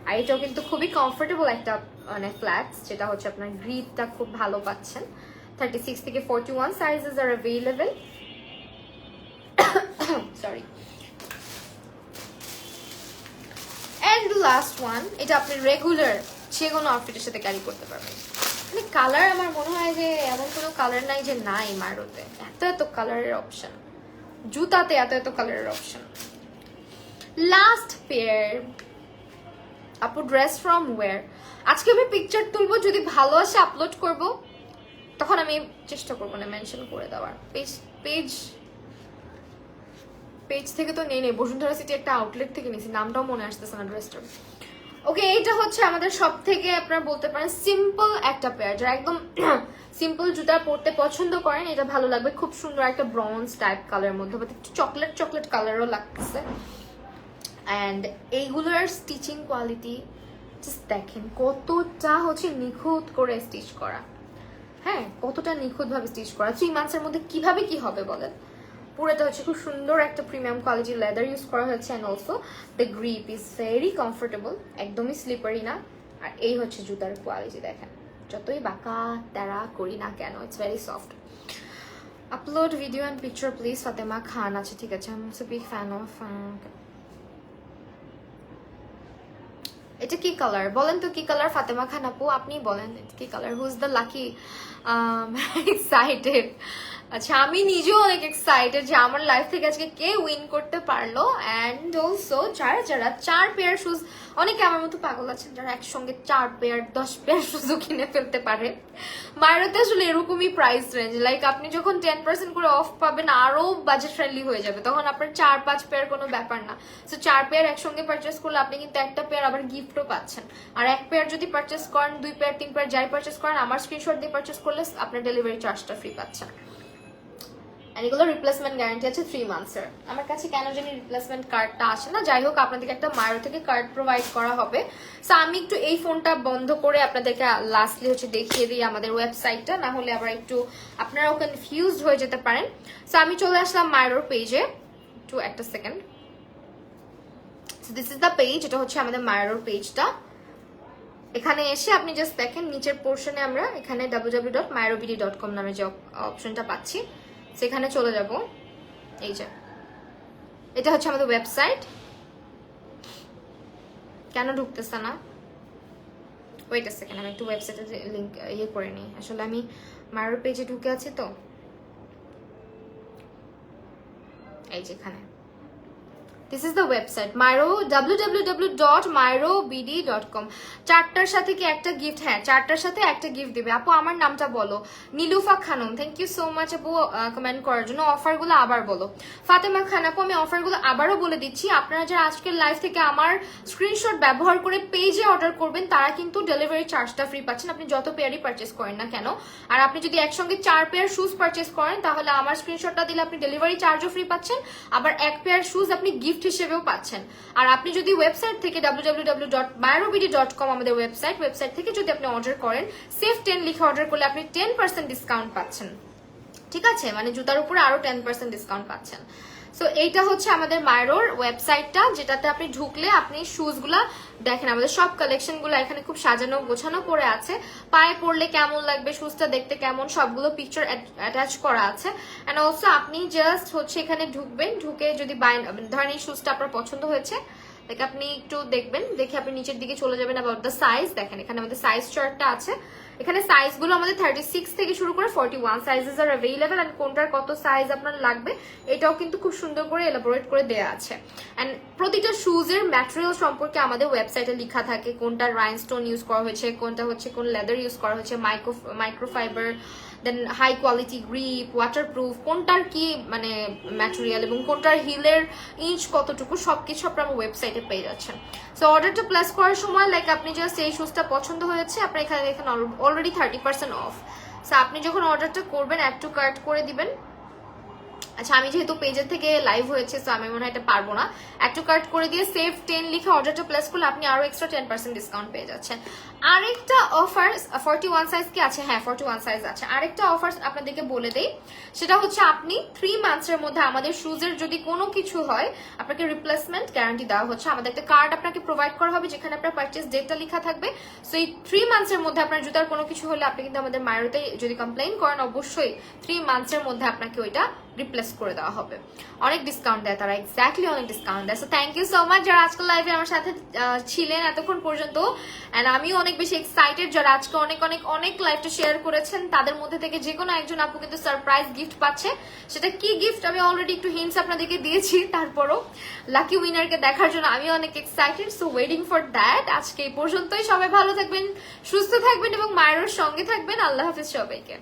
আর এটাও কিন্তু খুবই কমফোর্টেবল একটা মানে ফ্ল্যাটস, যেটা হচ্ছে আপনার গ্রিপটা খুব ভালো পাচ্ছেন। 36 থেকে 41 sizes are available, sorry. And last one, এটা আপনি রেগুলার যে কোনো আউটফিটের সাথে ক্যারি করতে পারবেন। মানে কালার আমার মনে হয় যে এমন কোনো কালার নাই যে নাই মারোতে, এত এত কালারের অপশন, জুতাতে এত এত কালারের অপশন। লাস্ট পেয়ার আপু, ড্রেস ফ্রম ওয়্যার। আজকে আমি পিকচার তুলবো, যদি ভালো আসে আপলোড করব, তখন আমি চেষ্টা করবো না মেনশন করে দেওয়ার। পেজ থেকে তো নেই, বসুন্ধরা সিটি একটা আউটলেট থেকে নিয়েছি, নামটাও মনে আসতেছে না ড্রেসটার। ওকে, এটা হচ্ছে আমাদের সব থেকে আপনারা বলতে পারেন সিম্পল একটা পেয়ার, যারা একদম সিম্পল জুতা পরতে পছন্দ করেন, এটা ভালো লাগবে। খুব সুন্দর একটা ব্রঞ্জ টাইপ কালারের মধ্যে, একটু চকলেট চকলেট কালারও লাগতেছে। অ্যান্ড এইগুলোর স্টিচিং কোয়ালিটি জাস্ট দেখেন কতটা হচ্ছে নিখুঁত করে স্টিচ করা। হ্যাঁ, কতটা নিখুঁত ভাবে স্টিচ করা। 3 মান্থসের মধ্যে কিভাবে কি হবে বলেন। পুরোটা হচ্ছে খুব সুন্দর একটা প্রিমিয়াম কোয়ালিটির লেদার ইউজ করা হয়েছে, and also the grip is very comfortable, একদমই স্লিপারি না। আর এই হচ্ছে জুতার কোয়ালিটি দেখেন, যতই বাঁকা তেরা করি না কেন, it's very soft. Upload video and picture please, Fatema Khan. আচ্ছা ঠিক আছে, I am so big fan of. এটা কি কালার বলেন তো, কি কালার ফাতেমা খান আপু, আপনি বলেন কি colour, who is the lucky. Excited, আচ্ছা আমি নিজেও অনেক এক্সাইটেড যে আমার লাইফ থেকে আজকে কে উইন করতে পারলো। অ্যান্ড অলসো যারা যারা 4 পেয়ার শুজ, অনেকে আমার মতো পাগল আছেন যারা একসঙ্গে 4 পেয়ার 10 পেয়ার শুজও কিনে ফেলতে পারে। মায়েরতে আসলে এরকমই প্রাইস রেঞ্জ, লাইক আপনি যখন 10% করে অফ পাবেন আরো বাজেট ফ্রেন্ডলি হয়ে যাবে, তখন আপনার 4-5 পেয়ার কোনো ব্যাপার না। সো 4 পেয়ার একসঙ্গে পারচেস করলে আপনি কিন্তু একটা পেয়ার আবার গিফটও পাচ্ছেন। আর এক পেয়ার যদি পারচেস করেন, 2 পেয়ার 3 পেয়ার যাই পারচেস করেন, আমার স্ক্রিনশট দিয়ে পারচেস করলে আপনার ডেলিভারি চার্জটা ফ্রি পাচ্ছেন। এগুলো রিপ্লেসমেন্ট গ্যারান্টি আছে 3 মান্থসের। আমার কাছে কেন জানি রিপ্লেসমেন্ট কার্ডটা আসে না, যাই হোক আপনাদেরকে একটা মায়ের থেকে কার্ড প্রোভাইড করা হবে। সো আমি একটু এই ফোনটা বন্ধ করে আপনাদেরকে লাস্টলি হচ্ছে দেখিয়ে দিই আমাদের ওয়েবসাইটটা, না হলে আবার একটু আপনারাও কনফিউজড হয়ে যেতে পারেন। সো আমি চলে আসলাম মায়ের পেজে, একটু একটা second. So this is the page, এটা হচ্ছে আমাদের মায়ের পেজটা। এখানে এসে আপনি জাস্ট দেখেন নিচের পোর্শনে আমরা এখানে www.myrovd.com নামে যে অপশনটা পাচ্ছি, সেখানে চলে যাব। এই যে এটা হচ্ছে আমাদের ওয়েবসাইট। কেন ঢুকতেছে না? ওয়েট আ সেকেন্ড, আমি একটু ওয়েবসাইটের লিঙ্ক ইয়ে করে নিই। আসলে আমি মায়ের পেজে ঢুকে আছি তো, এই যেখানে this is the website Myro, www.myrobd.com। 4টার সাথে কি একটা গিফট? হ্যাঁ, 4টার সাথে একটা গিফট দিবে। আপু আমার নামটা বলো। Nilufa Khanam, thank you so much আপু কমেন্ট করার জন্য। অফারগুলো আবার বলো। ফাতেমা খান আপু, আমি অফারগুলো আবারও বলে দিচ্ছি। আপনারা যারা আজকের লাইভ থেকে আমার স্ক্রিনশট ব্যবহার করে পেজে অর্ডার করবেন তারা কিন্তু ডেলিভারি চার্জটা ফ্রি পাচ্ছেন, আপনি যত পেয়ারই পারচেস করেন না কেন। আর আপনি যদি একসঙ্গে 4 পেয়ার শুজ পারচেস করেন তাহলে আমার স্ক্রিনশটটা দিলে আপনি ডেলিভারি চার্জও ফ্রি পাচ্ছেন, আবার 1 পেয়ার শুজ আপনি গিফট হিসেবেও পাচ্ছেন। আর আপনি যদি ওয়েবসাইট থেকে www.myrobd.com আমাদের ওয়েবসাইট থেকে যদি আপনি অর্ডার করেন, সেফ 10 লিখে অর্ডার করলে আপনি 10% ডিসকাউন্ট পাচ্ছেন। ঠিক আছে, মানে জুতার উপরে আরো 10% ডিসকাউন্ট পাচ্ছেন। সো এইটা হচ্ছে আমাদের মাইরোর ওয়েবসাইটটা, যেটাতে আপনি ঢুকলে আপনি শুজগুলা দেখেন। আমাদের সব কালেকশনগুলো এখানে খুব সাজানো গোছানো করে আছে। পায়ে পরলে কেমন লাগবে, শুজটা দেখতে কেমন, সবগুলো পিকচার অ্যাটাচ করা আছে। এন্ড অলসো আপনি জাস্ট হচ্ছে এখানে ঢুকবেন, ঢুকে যদি ধরেন এই শুজটা আপনার পছন্দ হয়েছে, দেখে আপনি একটু দেখবেন, দেখে আপনি নিচের দিকে চলে যাবেন। অ্যাবাউট দ্য সাইজ দেখেন, এখানে আমাদের সাইজ চার্টটা আছে। এখানে সাইজগুলো আমাদের 36 থেকে শুরু করে 41 সাইজেস আর অ্যাভেলেবল। এন্ড কোনটার কত সাইজ আপনার লাগবে এটাও কিন্তু খুব সুন্দর করে এলাবোরেট করে দেওয়া আছে। এন্ড প্রতিটা শুজের ম্যাটেরিয়াল সম্পর্কে আমাদের ওয়েবসাইটে লেখা থাকে, কোনটা রাইনস্টোন ইউজ করা হয়েছে, কোনটা হচ্ছে কোন লেদার ইউজ করা হয়েছে, মাইক্রোফাইবার, দেন হাই কোয়ালিটি গ্রিপ, ওয়াটারপ্রুফ, কোনটার কি মানে ম্যাটেরিয়াল এবং কোনটার হিলের ইঞ্চ কতটুকু, সবকিছু আপনার ওয়েবসাইটে পেয়ে যাচ্ছেন। সো অর্ডারটা প্লেস করার সময় লাইক আপনি জাস্ট এই শুজটা পছন্দ হয়েছে, আপনার এখানে দেখেন অলরেডি 30% অফ। সো আপনি যখন অর্ডারটা করবেন অ্যাড টু কার্ট করে দিবেন। আচ্ছা, আমি যেহেতু পেজের থেকে লাইভ হয়েছে তো আমি মনে হয় এটা পারবো না। অ্যাড টু কার্ট করে দিয়ে সেভ 10 লিখে অর্ডারটা প্লেস করলে আপনি আরো এক্সট্রা 10% ডিসকাউন্ট পেয়ে যাচ্ছেন। আরেকটা অফার 41 সাইজ কি আছে? হ্যাঁ 41 সাইজ আছে। আরেকটা অফার আপনাদেরকে বলে দেই, সেটা হচ্ছে আপনি 3 মান্থসের মধ্যে আমাদের শুজের যদি কোনো কিছু হয় আপনাকে রিপ্লেসমেন্ট গ্যারান্টি দেওয়া হচ্ছে। আমাদের একটা কার্ড আপনাকে প্রোভাইড করা হবে যেখানে আপনার পারচেজ ডেটটা লেখা থাকবে। সো এই 3 মান্থসের মধ্যে আপনার জুতার কোনো কিছু হলে আপনি কিন্তু আমাদের মাইরোতে যদি কমপ্লেইন করেন অবশ্যই 3 মান্থসের মধ্যে আপনাকে ওইটা রিপ্লেস করে দেওয়া হবে। অনেক ডিসকাউন্ট দেয় তারা, এক্স্যাক্টলি অনেক ডিসকাউন্ট দেয়। So thank you so much যারা আজকে লাইভে আমার সাথে ছিলেন এতক্ষণ পর্যন্ত। এন্ড আমিও অনেক বেশি এক্সাইটেড যারা আজকে অনেক অনেক অনেক লাইভটা শেয়ার করেছেন। তাদের মধ্যে থেকে যে কোনো একজন আপু কিন্তু সারপ্রাইজ গিফট পাচ্ছে। সেটা কি গিফট আমি অলরেডি একটু হিন্টস আপনাদেরকে দিয়েছি, তারপরও লাকি উইনারকে দেখার জন্য আমি অনেক excited. So waiting for that. আজকে এই পর্যন্তই। সবাই ভালো থাকবেন, সুস্থ থাকবেন এবং মায়ের সঙ্গে থাকবেন। আল্লাহ হাফিজ সবাইকে।